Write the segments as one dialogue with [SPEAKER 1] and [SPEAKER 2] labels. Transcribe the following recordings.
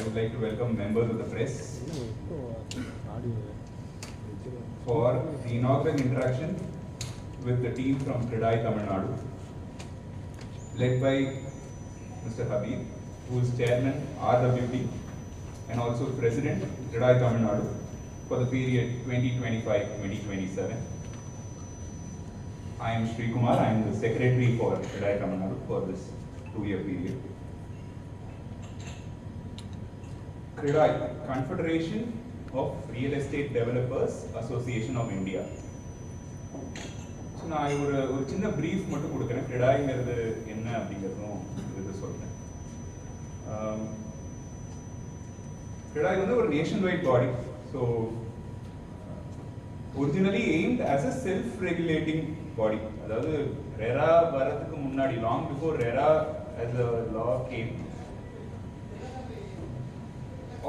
[SPEAKER 1] would like to welcome members of the press for the inaugural interaction with the team from CREDAI Tamil Nadu, led by Mr. Habib, who is Chairman RWD and also President CREDAI Tamil Nadu for the period 2025-2027. I am Sri Kumar. I am the Secretary for CREDAI Tamil Nadu for this 2-year period. CREDAI, Confederation of Real Estate Developers Association of India. So நான் ஒரு சின்ன brief மட்டும் கொடுக்கிறேன். CREDAIங்கிறது என்ன அப்படிங்கிறதும் இது சொல்றேன். CREDAI வந்து ஒரு nationwide body. So originally aimed as a self-regulating body. அதாவது RERA வரதுக்கு முன்னாடி, long before RERA as a law came,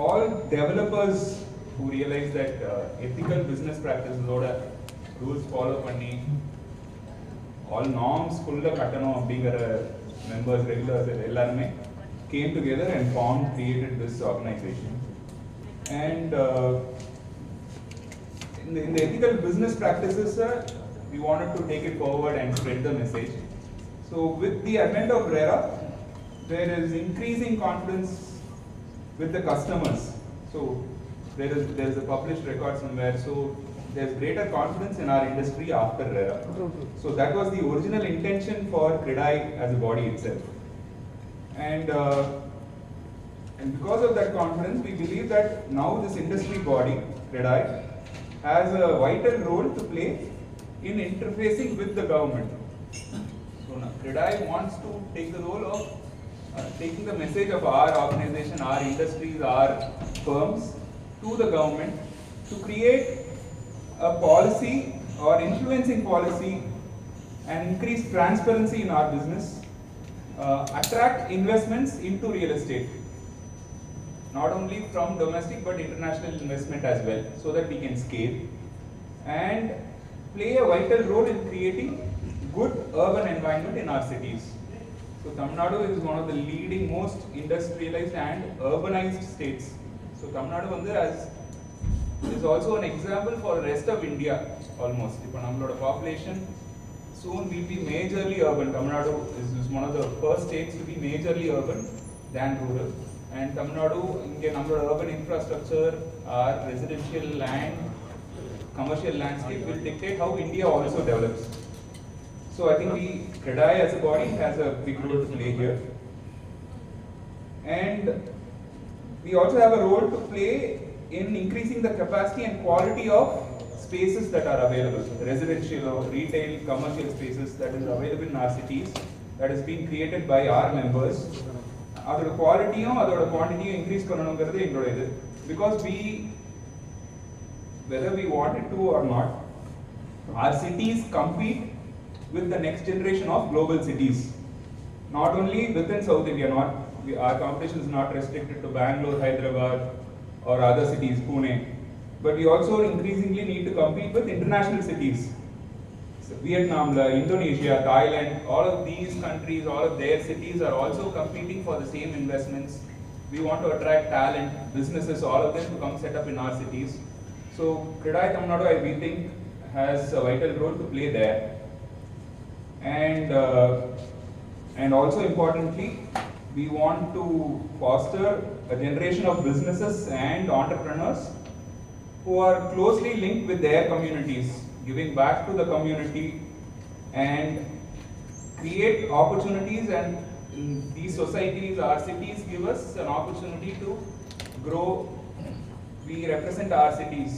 [SPEAKER 1] all developers who realize that ethical business practices oda rules follow panni, all norms fulla kattano abingara members, regulars ellarume came together and created this organization. And in the ethical business practices, we wanted to take it forward and spread the message. So with the advent of RERA, there is increasing confidence with the customers. So there is a published record somewhere. So there's greater confidence in our industry after RERA. So that was the original intention for CREDAI as a body itself. And because of that confidence, we believe that now this industry body, CREDAI, has a vital role to play in interfacing with the government. So now CREDAI wants to take the role of taking the message of our organization, our industries, our firms to the government to create a policy or influencing policy and increase transparency in our business, attract investments into real estate, not only from domestic but international investment as well, so that we can scale and play a vital role in creating good urban environment in our cities. So Tamil Nadu is one of the leading, most industrialized and urbanized states. So Tamil Nadu is also an example for the rest of India almost. If our population soon will be majorly urban. Tamil Nadu is one of the first states to be majorly urban than rural. And Tamil Nadu, our urban infrastructure, our residential land, commercial landscape will dictate how India also develops. So I think CREDAI as a body has a big role to play here. And we also have a role to play in increasing the capacity and quality of spaces that are available, residential or retail, commercial spaces that is available in our cities, that is being created by our members. Adhoda quality and adhoda quantity increase pananungiradhu engoda idu, because whether we want it to or not, our cities compete with the next generation of global cities. Not only within South India, our competition is not restricted to Bangalore, Hyderabad or other cities, Pune, but we also increasingly need to compete with international cities. So Vietnam, Indonesia, Thailand, all of these countries, all of their cities are also competing for the same investments. We want to attract talent, businesses, all of them to come set up in our cities. So CREDAI Tamil Nadu, we think, has a vital role to play there. And also importantly, we want to foster a generation of businesses and entrepreneurs who are closely linked with their communities, giving back to the community and create opportunities. And these societies, our cities, give us an opportunity to grow. We represent our cities.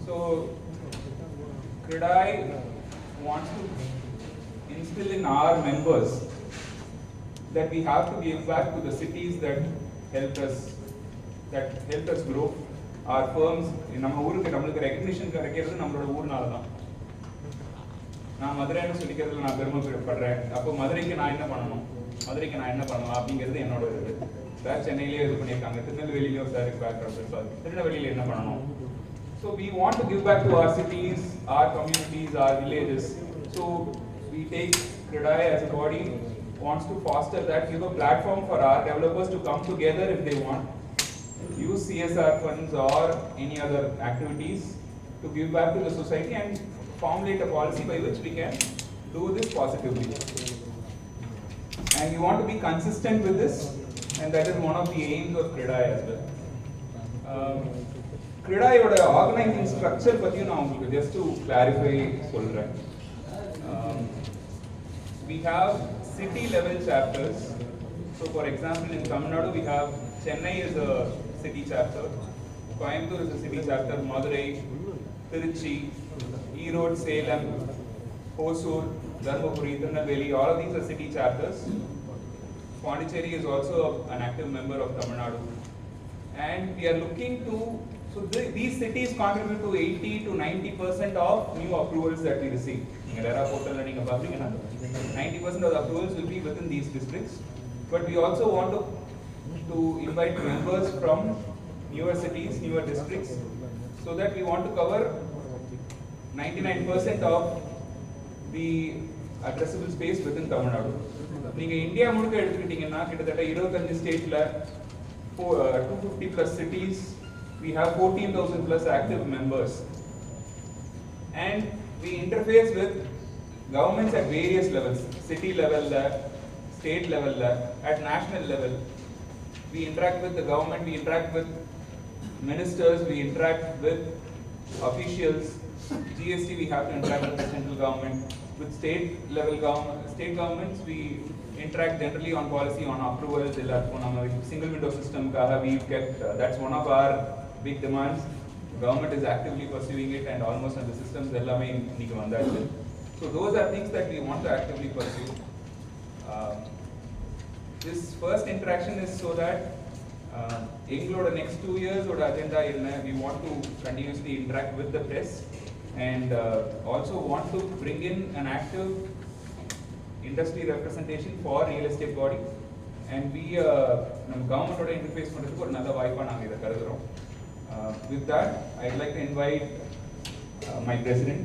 [SPEAKER 1] So CREDAI wants to instill in our members that we have to give back to the cities that helped us grow. Our firms, நம்ம recognition கிடைக்கிறது நம்மளோட ஊர்னால தான். நான் மதுரைன்னு சொல்லிக்கிறதுல நான் பெருமைப்படுறேன். அப்போ மதுரைக்கு நான் என்ன பண்ணணும் அப்படிங்கிறது என்னோட இது. சார் சென்னையிலேயே இது பண்ணியிருக்காங்க, திருநெல்வேலியிலேயோ சார் திருநெல்வேலியில் என்ன பண்ணணும். So we want to give back to our cities, our communities, our villages. So we take CREDAI as a body wants to foster that, give a platform for our developers to come together if they want use CSR funds or any other activities to give back to the society and formulate a policy by which we can do this positively. And we want to be consistent with this, and that is one of the aims of CREDAI as well. CREDAI organizing structure பத்தியும் நான் உங்களுக்கு just to clarify சொல்றேன். We have city level chapters. So for example, in Tamil Nadu we have Chennai is a city chapter, Coimbatore is a city chapter, Madurai, Tiruchi, Erode, Salem, Hosur, Dharmapuri, Tirunelveli, all of these are city chapters. Pondicherry is also an active member of Tamil Nadu. And we are looking to, so these cities contribute to 80 to 90% of new approvals that we receive. 90% of the approvals will be within these districts. But we also want to invite members from newer cities, newer districts, so that we want to cover 99% of the addressable space within Tamil Nadu. நீங்க India முழுக்க எடுத்துக்கிட்டீங்கன்னா கிட்டத்தட்ட 25 ஸ்டேட்ல 250 plus cities, we have 14,000 plus active members, and we interface with governments at various levels, city level, state level, at national level. We interact with the government, we interact with ministers, we interact with officials. GST we have to interact with the central government. With state level state governments, we interact generally on policy, on approvals. Single window system we've kept, that's one of our big demands. The government is actively pursuing it, and almost on the systems so those are things that we want to actively pursue. This first interaction is so that in the next 2 years agenda we want to continuously interact with the press, and also want to bring in an active industry representation for real estate body, and we government oda interface பண்றதுக்கு ஒரு நல்ல வாய்ப்பா நாங்க இத கருதுறோம். With that, I'd like to invite my president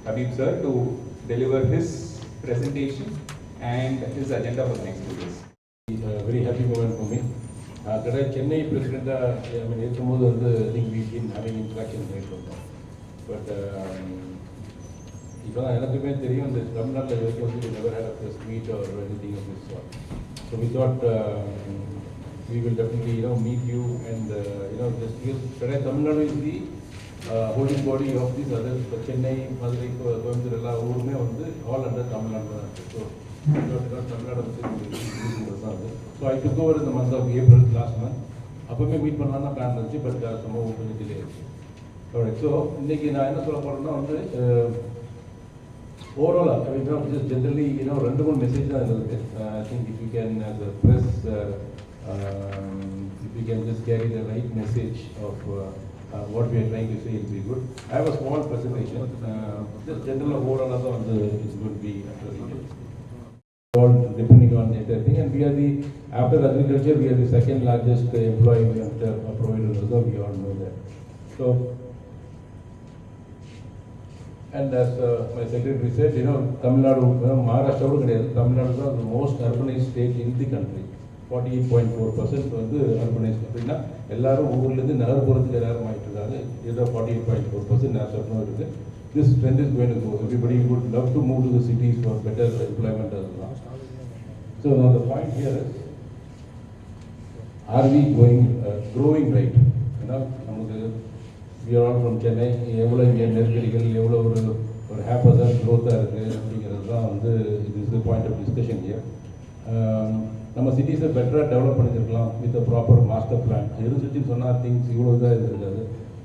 [SPEAKER 1] Habib sir to deliver his presentation and his agenda for the next 2 years.
[SPEAKER 2] It's a very happy moment for me. CREDAI Chennai president, I mean, I think we've been having interaction right now. But இப்போ தான் எனக்குமே தெரியும் இந்த தமிழ்நாட்டில் வரைக்கும் வந்து never had a press meet or anything of this sort. So we thought we will definitely meet you and just because CREDAI Tamil Nadu is the holding body of these others. Chennai, Madurai, Coimbatore எல்லா ஊருமே வந்து all under Tamil Nadu தான் இருக்குது. So Tamil Nadu வந்து so I took over in the month of April last month. அப்போமே meet பண்ணலாம்னா plan இருந்துச்சு, but சம்பவம் கொஞ்சம் டிலே ஆயிடுச்சு. ஸோ இன்னைக்கு நான் என்ன சொல்ல போகிறேன்னா வந்து ஓவராலாக just generally ரெண்டு மூணு மெசேஜ் தான் இருக்குது. I think if you can as a press if you can just carry the right message of what we are trying to say, it will be good. I have a small presentation, just general overall also it's going to be all depending on the entire thing, and we are the, after agriculture, we are the second largest employment provider, so we all know that. So, and as my secretary said, Tamil Nadu, Maharashtra, Tamil Nadu is the most urbanized state in the country. 48.4% வந்து urbanized. அப்படின்னா எல்லாரும் ஊர்லேருந்து நகர்ப்புறத்துக்கு எல்லாரும் ஆகிட்டு இருக்காங்க. ஏதோ 48.4% நான் சொன்னோம் இருக்குது. This trend is going to go. Everybody would love to move to the cities for better employment as well. So now the point here is, are we growing right? We are all from Chennai. எவ்வளோ இங்கே நெருக்கடிகள், எவ்வளோ ஒரு ஹேப்பஸாக க்ரோத்தாக இருக்குது அப்படிங்கிறது தான் வந்து இது is the point of discussion here. நம்ம சிட்டிஸை பெட்டராக டெவலப் பண்ணியிருக்கலாம் வித் ப்ராப்பர் மாஸ்டர் பிளான். இருந்துச்சுன்னு சொன்னால் திங்ஸ் இவ்வளோ தான் இருந்திருக்காது.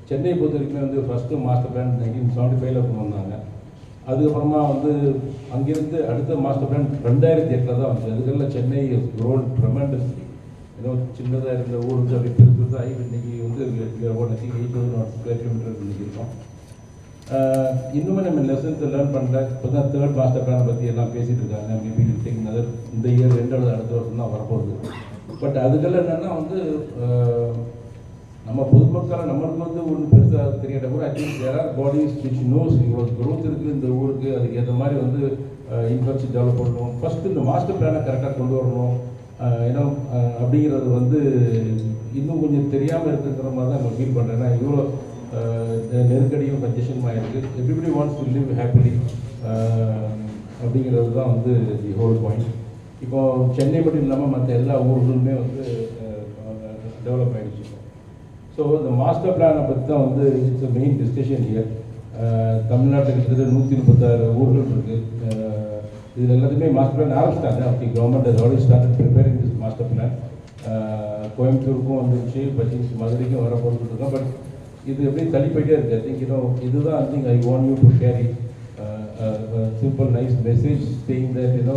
[SPEAKER 2] சென்னை பொறுத்த வரைக்கும் வந்து ஃபஸ்ட்டு மாஸ்டர் பிளான் 1975 கொண்டு வந்தாங்க. அதுக்கப்புறமா வந்து அங்கேருந்து அடுத்த மாஸ்டர் பிளான் 2008 தான் வந்துச்சு. அதுக்கெல்லாம் சென்னை க்ரோன் ட்ரெமெண்டஸ்லி. சின்னதாக இருந்த ஊர் வந்து அப்படி பெருசாகி இன்னைக்கு வந்து 8,000 ஸ்கொயர் கிலோமீட்டர் இன்னைக்கு இருக்கோம். இன்னுமே நம்ம லெசன்ஸை லேர்ன் பண்ணல. இப்போ தான் தேர்ட் மாஸ்டர் பிளானை பற்றி எல்லாம் பேசிகிட்டு இருக்காங்க. மேபி டேக்கிங் அதர் இந்த இயர் 2 அடுத்த வருஷம் தான் வரப்போகுது. பட் அதுக்கெல்லாம் என்னென்னா வந்து நம்ம பொதுமக்களை நம்மளுக்கு வந்து ஒன்றும் பெருசாக தெரியாட்ட கூட I think there are bodies which knows இவ்வளோ க்ரோத் இருக்குது இந்த ஊருக்கு, அதுக்கு ஏற்ற மாதிரி வந்து இன்ஃப்ராஸ்ட்ரக்சர் டெவலப் பண்ணணும். ஃபஸ்ட்டு இந்த மாஸ்டர் பிளானை கரெக்டாக கொண்டு வரணும் அப்படிங்கிறது வந்து இன்னும் கொஞ்சம் தெரியாமல் இருக்கிற மாதிரி தான் நான் ஃபீல் பண்ணுறேன். ஏன்னா இவ்வளோ நெருக்கடியும் கன்ஜெஷனுமாக இருக்குது. Everybody wants to live happily அப்படிங்கிறது தான் வந்து தி ஹோல் பாயிண்ட். இப்போ சென்னை மட்டும் இல்லாமல் மற்ற எல்லா ஊர்களுமே வந்து டெவலப் ஆகிடுச்சு. ஸோ இந்த மாஸ்டர் பிளானை பற்றி தான் வந்து it's a main discussion here. தமிழ்நாட்டில் கிட்டத்தட்ட 136 ஊர்கள் இருக்குது. இதில் எல்லாத்துக்குமே மாஸ்டர் பிளான் ஆரம்பிச்சிட்டாங்க. Okay, government has already started preparing this master plan. கோயம்புத்தூருக்கும் வந்துருச்சு, மதுரைக்கும் வர போட்டுருக்கோம். பட் இது எப்படி தள்ளி போயிட்டே இருக்குது. ஐ திங்க் இதுதான் ஐ think I want you to carry simple nice message saying that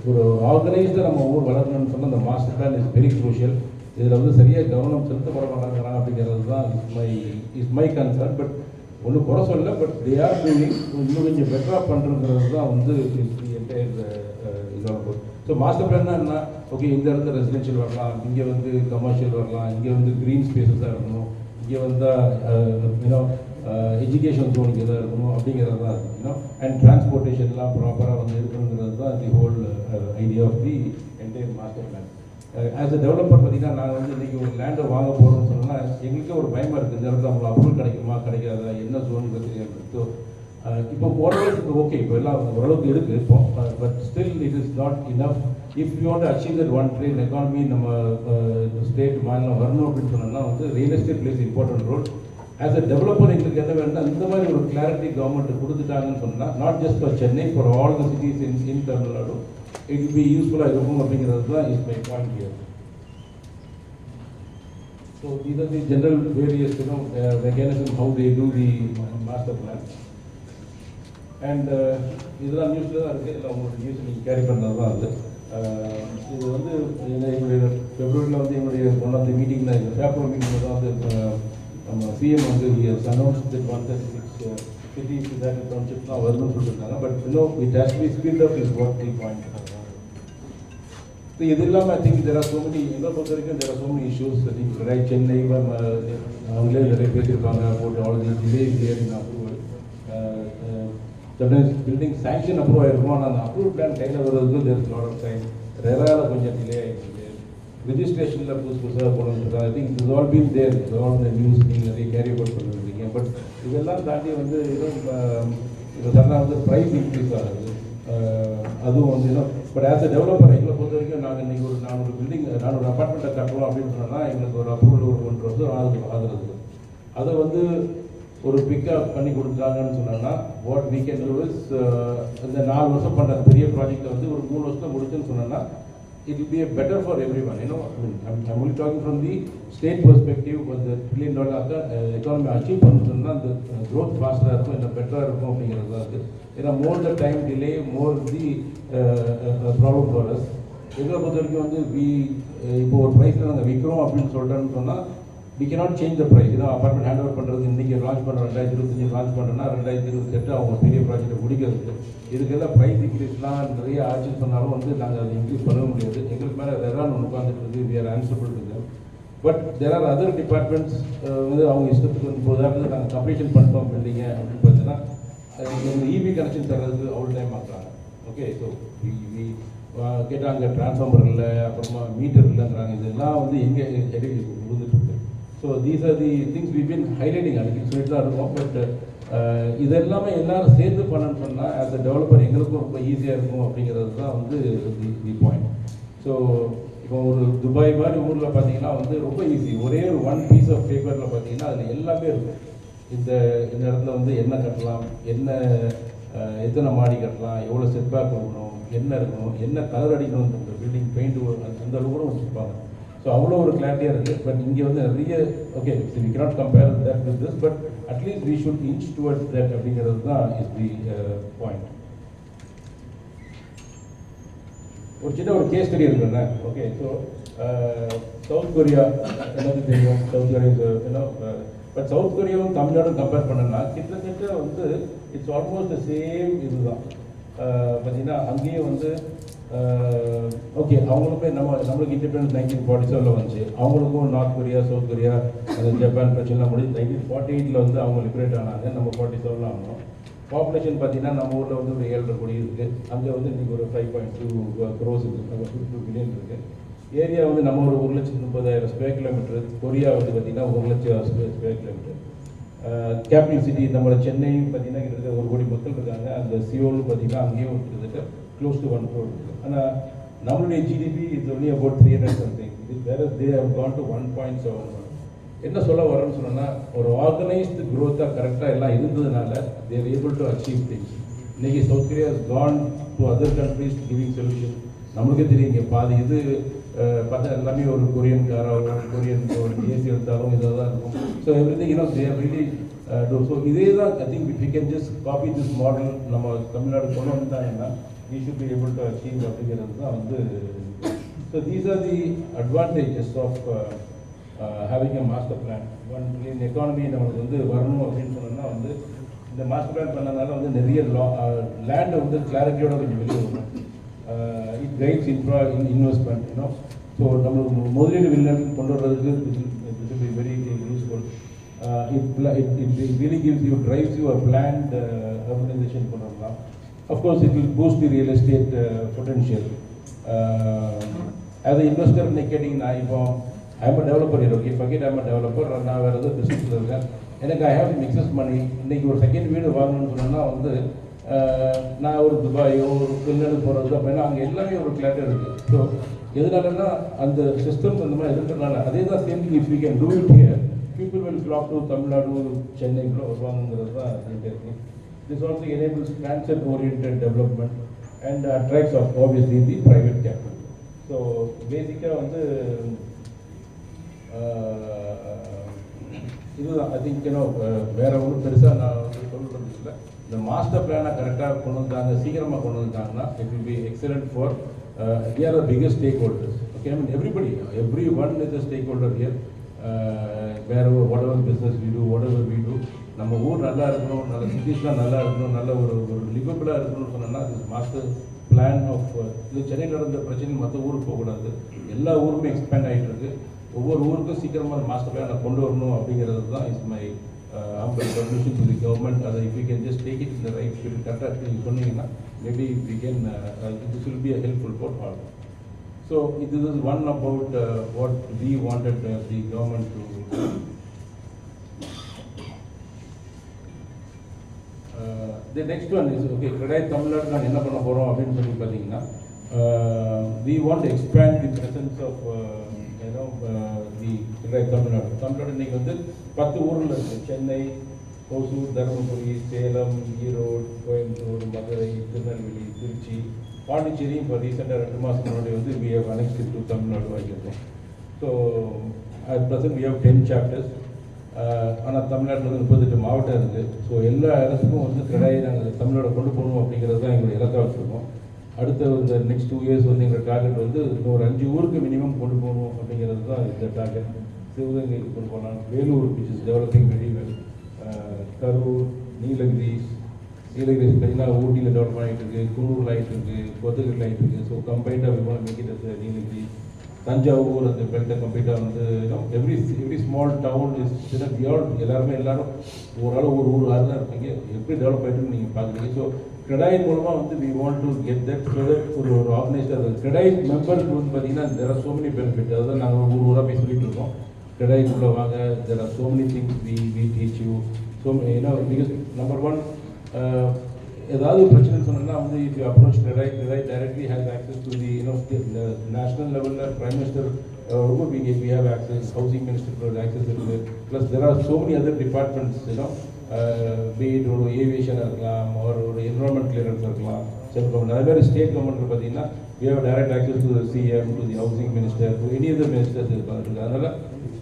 [SPEAKER 2] ஒரு ஆர்கனைஸ்டாக நம்ம ஊர் வளரணும்னு சொன்னால் இந்த master plan is very crucial. இதில் வந்து சரியாக கவனம் செலுத்தப்பட மாட்டாங்கிறாங்க அப்படிங்கிறது தான் இஸ் மை கன்சர்ன். பட் ஒன்றும் குறை சொல்ல, பட் தே ஆர் டூயிங் இன்னும் கொஞ்சம் பெட்டராக பண்ணுறது தான் வந்து இதோட போகுது. ஸோ மாஸ்டர் பிளான்னா என்ன? ஓகே, இந்த இடத்துல ரெசிடென்ஷியல் வரலாம், இங்கே வந்து கமர்ஷியல் வரலாம், இங்கே வந்து க்ரீன் ஸ்பேஸஸாக இருக்கணும், இங்கே வந்தால் எஜுகேஷன் ஜோன் இங்கே தான் இருக்கணும் அப்படிங்கிறது தான் இருக்குன்னா. அண்ட் டிரான்ஸ்போர்ட்டேஷன்லாம் ப்ராப்பராக வந்து இருக்கணுங்கிறது தான் the whole idea of the entire master plan. As a developer பார்த்தீங்கன்னா, நாங்கள் வந்து இன்றைக்கி ஒரு லேண்டை வாங்க போகிறோம்னு சொன்னால் எங்களுக்கே ஒரு பயமாக இருக்குது. இந்த இடத்துல அவங்க அப்ரூவல் கிடைக்குமா கிடைக்காதா, என்ன ஜோனுக்கு தெரியாது. ஸோ இப்போ ஓரளவுக்கு ஓகே, இப்போ எல்லாம் ஓரளவுக்கு இருக்குது இப்போ. But still it is not enough. If you want achieve that one trillion economy நம்ம ஸ்டேட் மாநிலம் வரணும் அப்படின்னு சொன்னோம்னா வந்து real estate plays important role. As a developer எங்களுக்கு என்ன வேணும்னா இந்த மாதிரி ஒரு கிளாரிட்டி கவர்மெண்ட் கொடுத்துட்டாங்கன்னு சொன்னால், not just for Chennai, for all the cities in Tamil Nadu, it will be useful இருக்கும் அப்படிங்கிறது தான் is my point here. So these are the general various mechanism how they do the master plan. And இதெல்லாம் நியூஸில் தான் இருக்குது. இல்லை உங்களோட நியூஸ் நீங்கள் கேரி பண்ணுறது தான் அது. இது வந்து எங்களுடைய ஃபெப்ரவரியில் வந்து எங்களுடைய ஒன் ஆஃப் தி மீட்டிங்கில் இந்த பேப்பர் மீட்டிங்கில் தான் வந்து நம்ம சிஎம் வந்து announce that 136 cities that townships வரும்னு சொல்லியிருக்காங்க. But it has to be speed up is what the point. So இது இல்லாமல் I think there are so many, எங்களை பொறுத்த வரைக்கும் there are so many issues. I think Chennai அவங்களே நிறைய பேசியிருப்பாங்க போட்டு all the delays here in approval. Sometimes building sanction approve ஆகிருக்கும், ஆனால் அந்த அப்ரூவல் பிளான் கையில் வருவதுக்கு there is lot of time. ரெரால கொஞ்சம் டிலே ஆகிடுச்சு. ரிஜிஸ்ட்ரேஷனில் புதுசாக போகணுன்னு I think is all been there, is all the news நீங்கள் நிறைய கேரி அவுட் பண்ணிருக்கீங்க. பட் இதெல்லாம் தாண்டி வந்து இப்போ சடனாக வந்து ப்ரைஸ் இன்க்ரீஸ் ஆகுது. அதுவும் வந்து பட் ஆஸ் அ டெவலப்பர் எங்களை பொறுத்த வரைக்கும் நாங்கள் இன்றைக்கி ஒரு 400 அப்பார்ட்மெண்ட்டை கட்டுறோம் அப்படின்னு சொன்னால் எங்களுக்கு ஒரு அப்ரூவல் ஒரு 1 வருஷம் ஆகுறது. அதை வந்து ஒரு பிக்கப் பண்ணி கொடுத்தாங்கன்னு சொன்னோன்னா what we can do is இந்த 4 வருஷம் பண்ணுற பெரிய ப்ராஜெக்டை வந்து ஒரு 3 வருஷத்தில் முடிச்சுன்னு சொன்னோன்னா it will be a better for everyone. I'm only talking from the state perspective. The $1 trillion economy achieve பண்ணணும்னா அந்த growth faster இருக்கும், இன்னும் பெட்டராக இருக்கும் அப்படிங்கிறது தான் இருக்குது. ஏன்னா more the time delay, more the problem for us. எங்களை பொறுத்த வரைக்கும் வந்து இப்போ ஒரு ப்ரைஸில் நாங்கள் விற்கிறோம் அப்படின்னு சொல்கிறேன்னு சொன்னால் we cannot change the price. Apartment hand over பண்ணுறது இன்றைக்கி லான்ச் பண்ணுறோம், 2025 லான்ச் பண்ணுறோன்னா 2028 அவங்க பெரிய ப்ராஜெக்டை முடிக்கிறது. இதுக்கெல்லாம் ப்ரைஸ் இன்க்ரீஸ்லாம் நிறைய ஆச்சுன்னு சொன்னாலும் வந்து நாங்கள் அதை இன்க்ரீஸ் பண்ண முடியாது. எங்களுக்கு மேலே ரெரான் ஒன்று உட்காந்துட்டு we are answerable to them. But there are other departments வந்து அவங்க இஷ்டத்துக்கு வந்து உதாரணத்துக்கு நாங்கள் கம்ப்ளீஷன் பண்ணிட்டோம் பில்டிங்க அப்படின்னு பார்த்தீங்கன்னா எங்கள் இபி கனெக்ஷன் தர்றதுக்கு அவ்வளோ டைம் ஆகுறாங்க. ஓகே, ஸோ கேட்டாங்க டிரான்ஸ்ஃபார்மர் இல்லை, அப்புறமா மீட்டர் இல்லைங்கிறாங்க. இதெல்லாம் வந்து எங்கே கொடுத்துட்டு இருக்கு. So these are the things we been highlighting அன்றைக்கி சொல்லிட்டு தான் இருக்கோம். பட் இது எல்லாமே எல்லாரும் சேர்ந்து பண்ணணும்னு சொன்னால் ஆஸ் அ டெவலப்பர் எங்களுக்கும் ரொம்ப ஈஸியாக இருக்கும் அப்படிங்கிறது தான் வந்து தி பாயிண்ட். ஸோ இப்போ ஒரு துபாய் மாதிரி ஊரில் பார்த்தீங்கன்னா வந்து ரொம்ப ஈஸி. ஒரே ஒரு 1 piece of பேப்பரில் பார்த்தீங்கன்னா அதில் எல்லாமே இருக்கும். இந்த இடத்துல வந்து என்ன கட்டலாம், என்ன எத்தனை மாடி கட்டலாம், எவ்வளோ செட்பேக் இருக்கணும், என்ன இருக்கணும், என்ன கலர் அடிக்கணும், இந்த பில்டிங் பெயிண்ட் அந்த அளவு கூட வச்சுருப்பாங்க. ஸோ அவ்வளோ ஒரு கிளாரிட்டியாக இருக்குது. பட் இங்கே வந்து நிறைய okay we cannot compare that with this, but at least we should inch towards that அப்படிங்கிறது தான் இஸ் தி பாயிண்ட். ஒரு சின்ன ஒரு கேஸ் ஸ்டடி இருக்குண்ணே. ஓகே, ஸோ சவுத் கொரியா எல்லாத்துக்கும் தெரியும். சவுத் கொரியா பட் சவுத் கொரியாவும் தமிழ்நாடும் கம்பேர் பண்ணோன்னா கிட்டத்தட்ட வந்து இட்ஸ் ஆல்மோஸ்ட் த சேம் இதுதான். பார்த்தீங்கன்னா அங்கேயும் வந்து ஓகே அவங்களுமே நம்மளுக்கு இண்டிபெண்டன்ஸ் 1947 வந்துச்சு. அவங்களுக்கும் north Korea, south Korea, Japan பிரச்சனைலாம் முடிஞ்சு 1948 வந்து அவங்க லிபரேட் ஆனாங்க. நம்ம 47 ஆகணும். பாப்புலேஷன் பார்த்தீங்கன்னா நம்ம ஊரில் வந்து ஒரு 7.5 கோடி இருக்குது. அங்கே வந்து இன்றைக்கி ஒரு 5.2 crores இருக்குது, 52 billion இருக்குது. ஏரியா வந்து நம்ம ஒரு 1,30,000 ஸ்கொயர் கிலோமீட்டர், கொரியா வந்து பார்த்திங்கன்னா 1,00,000 ஸ்கொயர் கிலோமீட்டர். கேபிட்டல் சிட்டி நம்ம சென்னை பார்த்திங்கன்னா கிட்டத்தட்ட 1 கோடி மக்கள் இருக்காங்க. அந்த சியோல் பார்த்திங்கன்னா அங்கேயும் கிட்டத்தட்ட க்ளோஸ் டு 1 crore இருக்குது. ஆனால் நம்மளுடைய GDP is only about 300 something. இது வேறு தே ஹவ் கான் டு 1.7. என்ன சொல்ல வரேன்னு சொன்னோன்னா, ஒரு ஆர்கனைஸ்டு க்ரோத்தாக கரெக்டாக எல்லாம் இருந்ததுனால they're able to achieve things. இன்றைக்கி south Korea has gone to other countries giving solution. நம்மளுக்கே தெரியும் இங்கே பாதி இது பார்த்தா எல்லாமே ஒரு கொரியன் காராவோ கொரியன் ஏசி எடுத்தாலும் இதாக தான் இருக்கும். So every thing they are really do. So இதே தான் I think we can just copy this model நம்ம தமிழ்நாடு கொண்டு வந்தாங்கன்னா we should be able to achieve அப்படிங்கிறது தான் வந்து. So these are the advantages of having a master plan. One in economy நம்மளுக்கு வந்து வரணும் அப்படின்னு சொன்னோம்னா வந்து இந்த மாஸ்டர் பிளான் பண்ணனால வந்து நிறைய லேண்டை வந்து கிளாரிட்டியோட கொஞ்சம் வெளியே வரும். It guides investment you know. So நம்மளுக்கு முதலீடு வெளிநாட்டுக்கு கொண்டு வர்றதுக்கு this will be very useful. It really gives you, drives you a planned urbanization கொண்டு வரலாம். Of course, it will boost the real estate potential. As an investor, I am a developer here. Okay, forget I am a developer. நான் வேறு ஏதாவது பிஸ்னஸில் இருக்கேன். எனக்கு I have excess மணி. இன்றைக்கி ஒரு செகண்ட் வீடு வாங்கணும்னு சொன்னால் வந்து நான் ஒரு துபாயோ ஒரு வெளிநாடு போகிறது அப்படின்னா அங்கே எல்லாமே ஒரு கிளாரிட்டி இருக்குது. ஸோ எதனாலன்னா அந்த சிஸ்டம்ஸ் அந்த மாதிரி இருக்கிறதுனால அதே தான் same thing. If you can do it here, people will flock to Tamil Nadu, சென்னைக்குள்ளே வருவாங்கிறது தான் சொல்லிட்டு இருக்கேன். This also enables transit-oriented development and attracts obviously the private capital. So basically வந்து இதுதான் ஐ திங்க் வேற ஒன்றும் பெருசாக நான் சொல்கிறது இல்லை. இந்த மாஸ்டர் பிளானை கரெக்டாக கொண்டு வந்தாங்க, சீக்கிரமாக கொண்டு வந்தாங்கன்னா it will be excellent for we are the biggest stakeholders. Okay, I mean everyone is a stakeholder here. Wherever whatever business we do, whatever we do, நம்ம ஊர் நல்லா இருக்கணும், நல்ல சிட்டிஸ்லாம் நல்லா இருக்கணும், நல்ல ஒரு லிவபிளாக இருக்கணும்னு சொன்னால் திஸ் மாஸ்டர் பிளான் ஆஃப் இது சென்னையில் நடந்த பிரச்சனை மற்ற ஊருக்கு போகக்கூடாது. எல்லா ஊருமே எக்ஸ்பேண்ட் ஆகிட்டு இருக்கு. ஒவ்வொரு ஊருக்கும் சீக்கிரமாக மாஸ்டர் பிளானை கொண்டு வரணும் அப்படிங்கிறது தான் is my humble submission to the government. That if we can just take it in the right spirit, கரெக்டாக சொன்னீங்கன்னா maybe we can this will be a helpful for all. So this is one about what we wanted the government to the next one is okay, CREDAI Tamil Nadu நான் என்ன பண்ண போறோம் அப்படின்னு சொல்லி பார்த்தீங்கன்னா we want to expand the presence of the CREDAI Tamil Nadu. Tamil Nadu இன்னைக்கு வந்து 10 ஊர்ல இருக்கு. சென்னை, ஓசூர், தருமபுரி, சேலம், ஈரோடு, கோயம்புத்தூர், மதுரை, திருநெல்வேலி, திருச்சி, பாண்டிச்சேரி. இப்போ ரீசெண்டாக 2 மாதம் முன்னாடி வந்து we have annexed it to Tamil Nadu வாங்கியிருக்கோம். So at present we have 10 chapters. ஆனால் தமிழ்நாட்டில் வந்து 38 மாவட்டம் இருக்குது. ஸோ எல்லா இடத்துக்கும் வந்து CREDAI நாங்கள் தமிழ்நாடு கொண்டு போகணும் அப்படிங்கிறது தான் எங்களுடைய இலக்காக வச்சுருக்கோம். அடுத்த இந்த நெக்ஸ்ட் 2 years வந்து எங்கள் டார்கெட் வந்து இன்னொரு 5 ஊருக்கு மினிமம் கொண்டு போகணும் அப்படிங்கிறது தான் இந்த டார்கெட். சிவகங்கைக்கு கொண்டு போகலாம், Vellore which is developing very well, Karur, Nilgiris பார்த்தீங்கன்னா ஊட்டியில் டெவலப் ஆகிட்டு இருக்குது, குன்னூரில் ஆகிட்டு இருக்குது, கொத்தகிரியில் ஆகிட்டு இருக்குது. ஸோ கம்பைண்டாக விமான மேக்கிட்டு நீலகிரி, தஞ்சாவூர் அந்த பெல்ட்டை கம்ப்ளீட்டாக வந்து எவ்ரி ஸ்மால் டவுன் இஸ் எல்லாரும் ஓரளவு ஒரு ஊர் ஆறு தான் இருப்பீங்க. எப்படி டெவலப் ஆகிட்டுன்னு நீங்கள் பார்க்குறீங்க. ஸோ CREDAI மூலமாக வந்து we want to get that so that ஒரு ஆர்கனைஸ்டாக CREDAI மெம்பருக்கு வந்து பார்த்தீங்கன்னா there are so many benefits. அதுதான் நாங்கள் ஊராக போய் சொல்லிட்டு இருக்கோம். CREDAI குள்ளே வாங்க, there are so many things we teach you. So because number one ஏதாவது பிரச்சனைன்னு சொன்னோம்னா வந்து if you approach CREDAI directly has access to the the national level prime minister we have access, housing minister has access to it. Plus there are so many other departments be it ஒரு aviation இருக்கலாம் ஒரு environment clearance இருக்கலாம். Central government நிறைய பேர் state government பார்த்தீங்கன்னா we have direct access to the CM, to the housing minister, to any other ministers இருக்காங்க. அதனால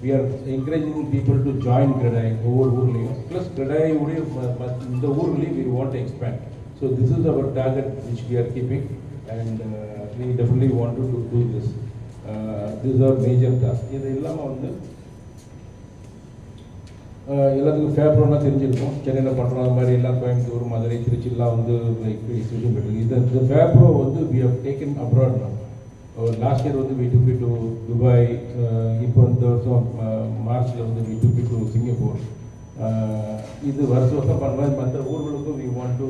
[SPEAKER 2] we are encouraging people to join CREDAI ஒவ்வொரு ஊர்லேயும். ப்ளஸ் CREDAI உடைய இந்த ஊர்லேயும் we want to expand. So this is our target which we are keeping and we definitely want to do this. This is our major task. இது இல்லாமல் வந்து எல்லாத்துக்கும் ஃபேப்ரோனா தெரிஞ்சிருக்கும். சென்னையில் பண்ணுறோம் அது மாதிரி எல்லாம் கோயம்புத்தூர், மதுரை, திருச்சிலாம் வந்து லைக் எக்ஸிபிஷன் பெற்றிருக்கு. இந்த ஃபேப்ரோ வந்து we have taken abroad now. Last year வந்து we took it to Dubai. இப்போ இந்த வருஷம் மார்ச்சில் வந்து we took it to Singapore. இது வருஷம் பண்ணுறது மற்ற ஊர்களுக்கும் we want to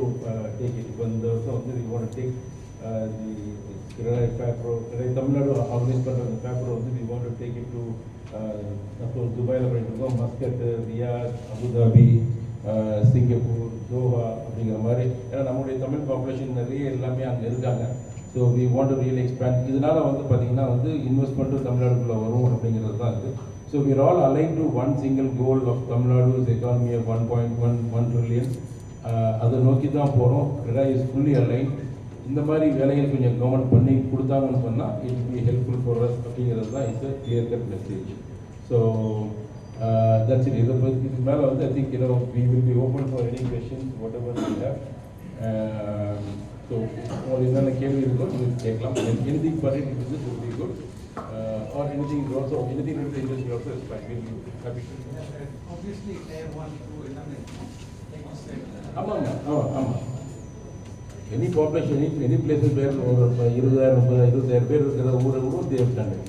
[SPEAKER 2] take it. இப்போ இந்த வருஷம் வந்து we want to take the CREDAI Tamil Nadu organized பண்ணுற அந்த பேப்பரை வந்து we want to take it to suppose துபாயில் பண்ணிட்டு இருக்கோம், Muscat, Riyadh, Abu Dhabi, Singapore, Doha அப்படிங்கிற மாதிரி. ஏன்னா நம்மளுடைய தமிழ் பாப்புலேஷன் நிறைய எல்லாமே அங்கே இருக்காங்க. So we want to really expand. இதனால வந்து பார்த்தீங்கன்னா வந்து இன்வெஸ்ட்மெண்ட்டும் தமிழ்நாடுக்குள்ளே வரும் அப்படிங்கிறது தான் இருக்குது. So we are all aligned to one single goal of Tamil Nadu's economy of 1.1 trillion. அதை நோக்கி தான் போகிறோம். CREDAI is fully aligned. இந்த மாதிரி வேலைகள் கொஞ்சம் கவர்மெண்ட் பண்ணி கொடுத்தாங்கன்னு சொன்னால் it will be helpful for us அப்படிங்கிறது தான் it's a clear cut message. So that's it. இதுக்கு மேலே வந்து I think we will be open for any questions whatever we have. So உங்களுக்கு என்னென்ன கேள்வி இருக்கோ நீங்கள் கேட்கலாம். Anything pertaining to this would be good. Or anything is also, anything in the industry also is fine. We'll be happy to.
[SPEAKER 3] Obviously, tier 1 to 11, like you said.
[SPEAKER 2] ஆமாம். Any population, any places where ஒரு 20,000 பேர் இருக்கிற ஊரும் they have done it.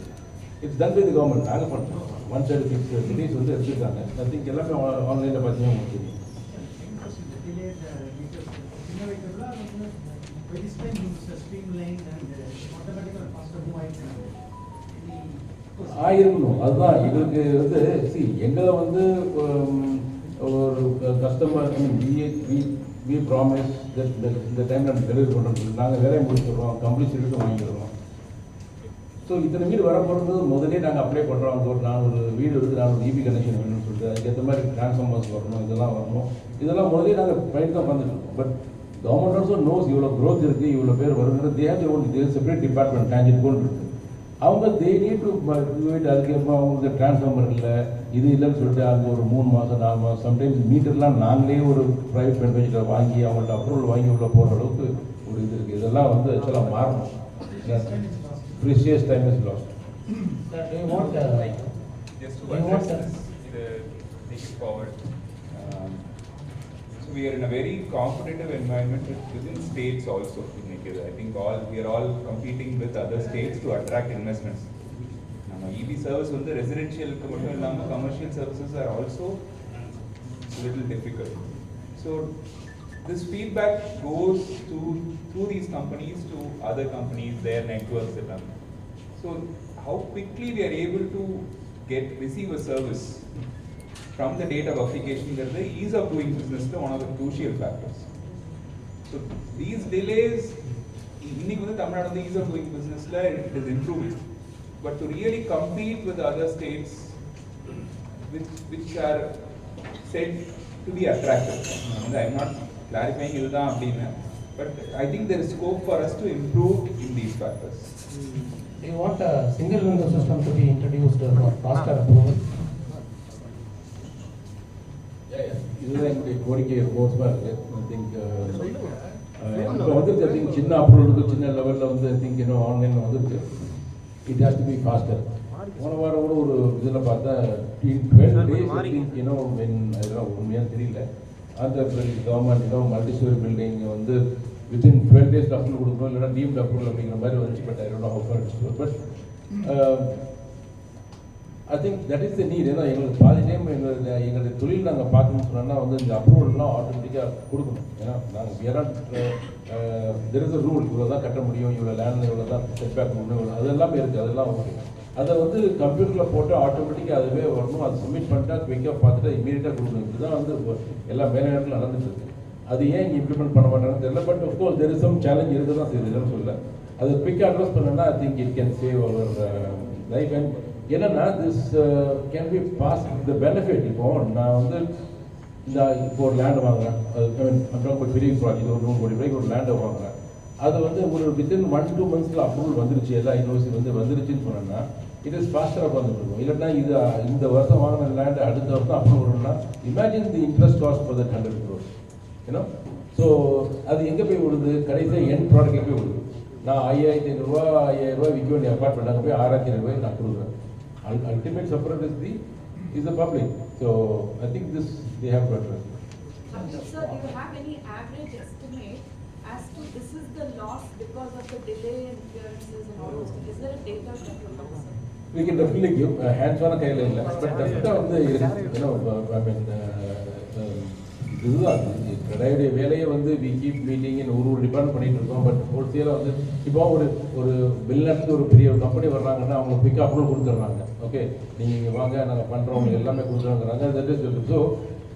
[SPEAKER 2] It's done by the government. நாங்கள் பண்ணுறோம். 136 cities வந்து எடுத்துருக்காங்க. I think எல்லாமே ஆன்லைனில் பார்த்தீங்கன்னா உங்களுக்கு தெரியும். இருக்கணும். அதுதான் எங்களுக்கு வந்து எங்களை வந்து ஒரு கஸ்டமர் we promise that இந்த டைம் நம்ம டெலிவரி பண்ணுறது நாங்கள் வேலையை முடிச்சிடுறோம், கம்ப்ளீட் சொல்லிட்டு வாங்கிடுறோம். ஸோ இத்தனை வீடு வர போகிறது முதலே நாங்கள் அப்ளை பண்ணுறோம். ஒரு 400 வீடு இருக்குது, 400 EB கனெக்ஷன் வேணும்னு சொல்லிட்டு அதுக்கேற்ற மாதிரி டிரான்ஸ்ஃபார்மர்ஸ் வரணும், இதெல்லாம் வரணும். இதெல்லாம் முதலே நாங்கள் பண்ணிட்டு தான் வந்துட்டுருக்கோம். பட் கவர்மெண்ட் ஆல்சோ நோஸ் இவ்வளோ க்ரோத் இருக்குது, இவ்வளோ பேர் வருகிறது. They have own separate department டேஞ்சட் கோல் இருக்குது. அவங்க தே நீட் டு வீட்டு அதுக்கப்புறம் அவங்களுக்கு டிரான்ஸ்ஃபார்மர் இல்லை, இது இல்லைன்னு சொல்லிட்டு அவங்க ஒரு 3 மாதம் 4 மாதம் சம்டைம்ஸ் மீட்டர்லாம் நாங்களே ஒரு ப்ரைவேட் மேனுஃபேக்சர் வாங்கி அவங்கள்ட்ட அப்ரூவல் வாங்கி உள்ள போகிற அளவுக்கு ஒரு இது இருக்குது. இதெல்லாம் வந்து ஆக்சுவலாக மாறணும். Precious time is last.
[SPEAKER 1] Just to address this, take it forward. So we are in a very competitive environment within states also. I think we are all competing with other states to attract investments. Now EB service on the residential, commercial services are also a little difficult. So this feedback goes through these companies to other companies, their networks. So how quickly we are able to receive a service from the date of application, that the ease of doing business is one of the crucial factors. So these delays, இன்னைக்கு வந்து Tamil Nadu ease of doing businessல it is improving, but to really compete with other states which are said to be attractive, I'm not clarifying இதுதான் அப்படின்னா, but I think there is scope for us to improve in these factors.
[SPEAKER 4] Do you want a single window system to be introduced for faster approval?
[SPEAKER 2] இதுதான் எங்களுடைய கோரிக்கை கோர்ஸாக இருக்குது. I think இப்போ வந்துருக்கு. I think சின்ன அப்ரூவலுக்கு சின்ன லெவலில் வந்து ஐ திங்க் ஆன்லைனில் வந்துருக்கு. It has to be pastor. போன வாரம் கூட ஒரு இதில் பார்த்தா 12 days ஐ திங்க் அதெல்லாம் உண்மையாக தெரியல. அந்த கவர்மெண்ட் மல்டி-ஸ்டோரி பில்டிங் வந்து வித்தின் 12 days அப்ரூவல் கொடுக்கணும், இல்லைனா டீம்டு அப்ரூவல் அப்படிங்கிற மாதிரி வந்துச்சு. But I don't know how for it's going. But I think that is the need. ஏன்னா எங்களுக்கு பாதி டைம் எங்களுடைய தொழில் நாங்கள் பார்க்கணும்னு சொன்னால் வந்து இந்த அப்ரூவல்லாம் ஆட்டோமேட்டிக்காக கொடுக்கணும். ஏன்னா நாங்கள் தெர் இஸ் அ ரூல், இவ்வளோ தான் கட்ட முடியும், இவ்வளோ லேண்டில் இவ்வளோ தான் செட் பேக் பண்ணணும், அதெல்லாமே இருக்குது. அதெல்லாம் ஓகே. அதை வந்து கம்ப்யூட்டரில் போட்டு ஆட்டோமேட்டிக்காக அதுவே வரணும். அதை சப்மிட் பண்ணிட்டா குயிக்காக பார்த்துட்டு இமீடியட்டாக கொடுக்கணும். இதுதான் வந்து எல்லா வேலை நேரத்தில் நடந்துட்டு இருக்கு. அது ஏன் இங்கே இம்ப்ளிமெண்ட் பண்ண மாட்டாங்கன்னு தெரியல. But of course there is some challenge இருக்குது தான் செய்யுதுன்னு சொல்லல. அதை குயிக்காக அட்ரஸ் பண்ணனா I think it can save our life. And என்னன்னா this can be pass the benefit. இப்போ நான் வந்து இப்போ ஒரு லேண்டு வாங்குறேன், அது பெரிய ப்ராஜெக்ட் ஒரு 3 கோடி ரூபாய்க்கு ஒரு லேண்டை வாங்குறேன். அது வந்து ஒரு வித்தின் 1-2 months அப்ரூவல் வந்துருச்சு, எல்லா யூனிவர்சிட்டி வந்து வந்துருச்சுன்னு சொன்னோன்னா இட் இஸ் ஃபாஸ்டராக வந்துருக்கும். இல்லைன்னா இது இந்த வருஷம் வாங்கின லேண்டு அடுத்த வருஷம் அப்ரூவல் வரணும்னா imagine the interest cost for that 100 crores. ஏன்னா ஸோ அது எங்கே போய் விடுது? கடைசியாக என் ப்ராடக்ட்டில் போய் விடுது. நான் 5,500 5,000 விற்க வேண்டிய அப்பார்ட்மெண்ட் அங்கே போய் 6,500 நான் கொடுக்குறேன். Ultimate sufferer is the public. So I think this they have to address.
[SPEAKER 5] Sir, do you have any average estimate as to this is the loss because of the delay in clearances and all those things? Is there a data that you have, sir?
[SPEAKER 2] We can definitely give hands-on கையில் இல்லை, but definitely வந்து I mean இதுதான் கடையுடைய வேலையை வந்து we keep meeting ஒரு depend பண்ணிட்டு இருக்கோம். But ஹோல்சேலாக வந்து இப்போ ஒரு வெளிநாட்டுக்கு ஒரு பெரிய கம்பெனி வர்றாங்கன்னா அவங்க பிக் அப்ரூவல் கொடுத்துட்றாங்க. ஓகே நீங்கள் இங்கே வாங்க நாங்கள் பண்ணுறவங்க எல்லாமே கொடுத்துருங்கிறாங்க. தட் இஸ் ஸோ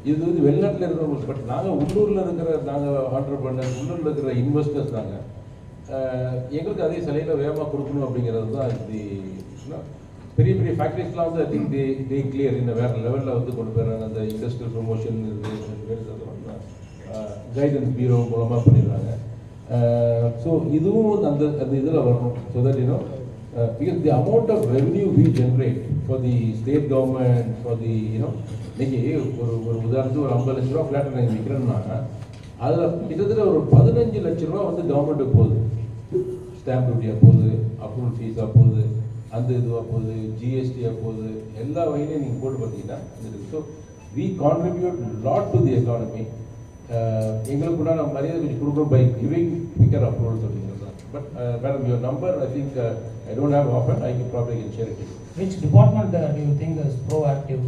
[SPEAKER 2] இது வந்து வெளிநாட்டில் இருக்கிறவங்களுக்கு. பட் நாங்கள் உள்ளூரில் இருக்கிற நாங்கள் ஆண்டர்பிரனர் உள்ளூரில் இருக்கிற இன்வெஸ்டர்ஸ் நாங்கள் எங்களுக்கு அதே சிலையில் வேகமாக கொடுக்கணும் அப்படிங்கிறது தான் இது. பெரிய பெரிய ஃபேக்ட்ரிஸ்லாம் வந்து ஐ திங்க் தே கிளியர் இந்த வேறு லெவலில் வந்து கொண்டு போயிடுறாங்க. அந்த இண்டஸ்ட்ரியல் ப்ரொமோஷன் கைடன்ஸ் பீரோ மூலமாக பண்ணிடுறாங்க. ஸோ இதுவும் அந்த அந்த இதில் வரணும். So that you know because the amount of revenue we generate for the state government for the you know இன்னைக்கு ஒரு உதாரணத்துக்கு ஒரு 50 லட்ச ரூபா ஃப்ளாட் நாங்கள் விற்கிறோம்னா அதில் கிட்டத்தட்ட ஒரு 15 லட்ச ரூபா வந்து கவர்மெண்ட்டுக்கு போகுது. ஸ்டாம்ப் டியூட்டியாக போகுது, அப்ரூவல் ஃபீஸாக போகுது, அந்த இதுவாக போகுது, ஜிஎஸ்டியாக போகுது, எல்லா வகையிலையும் நீங்கள் போட்டு பார்த்தீங்கன்னா so we contribute lot to the economy. எங்களுக்கு உண்டான மரியாதை கொஞ்சம் கொடுக்கணும் பை கிவிங் குவிக்கர் அப்ரூவல்ஸ் அப்படிங்கிறது தான். But madam your number I think I don't have often I can probably can share it.
[SPEAKER 4] Which department do you think is proactive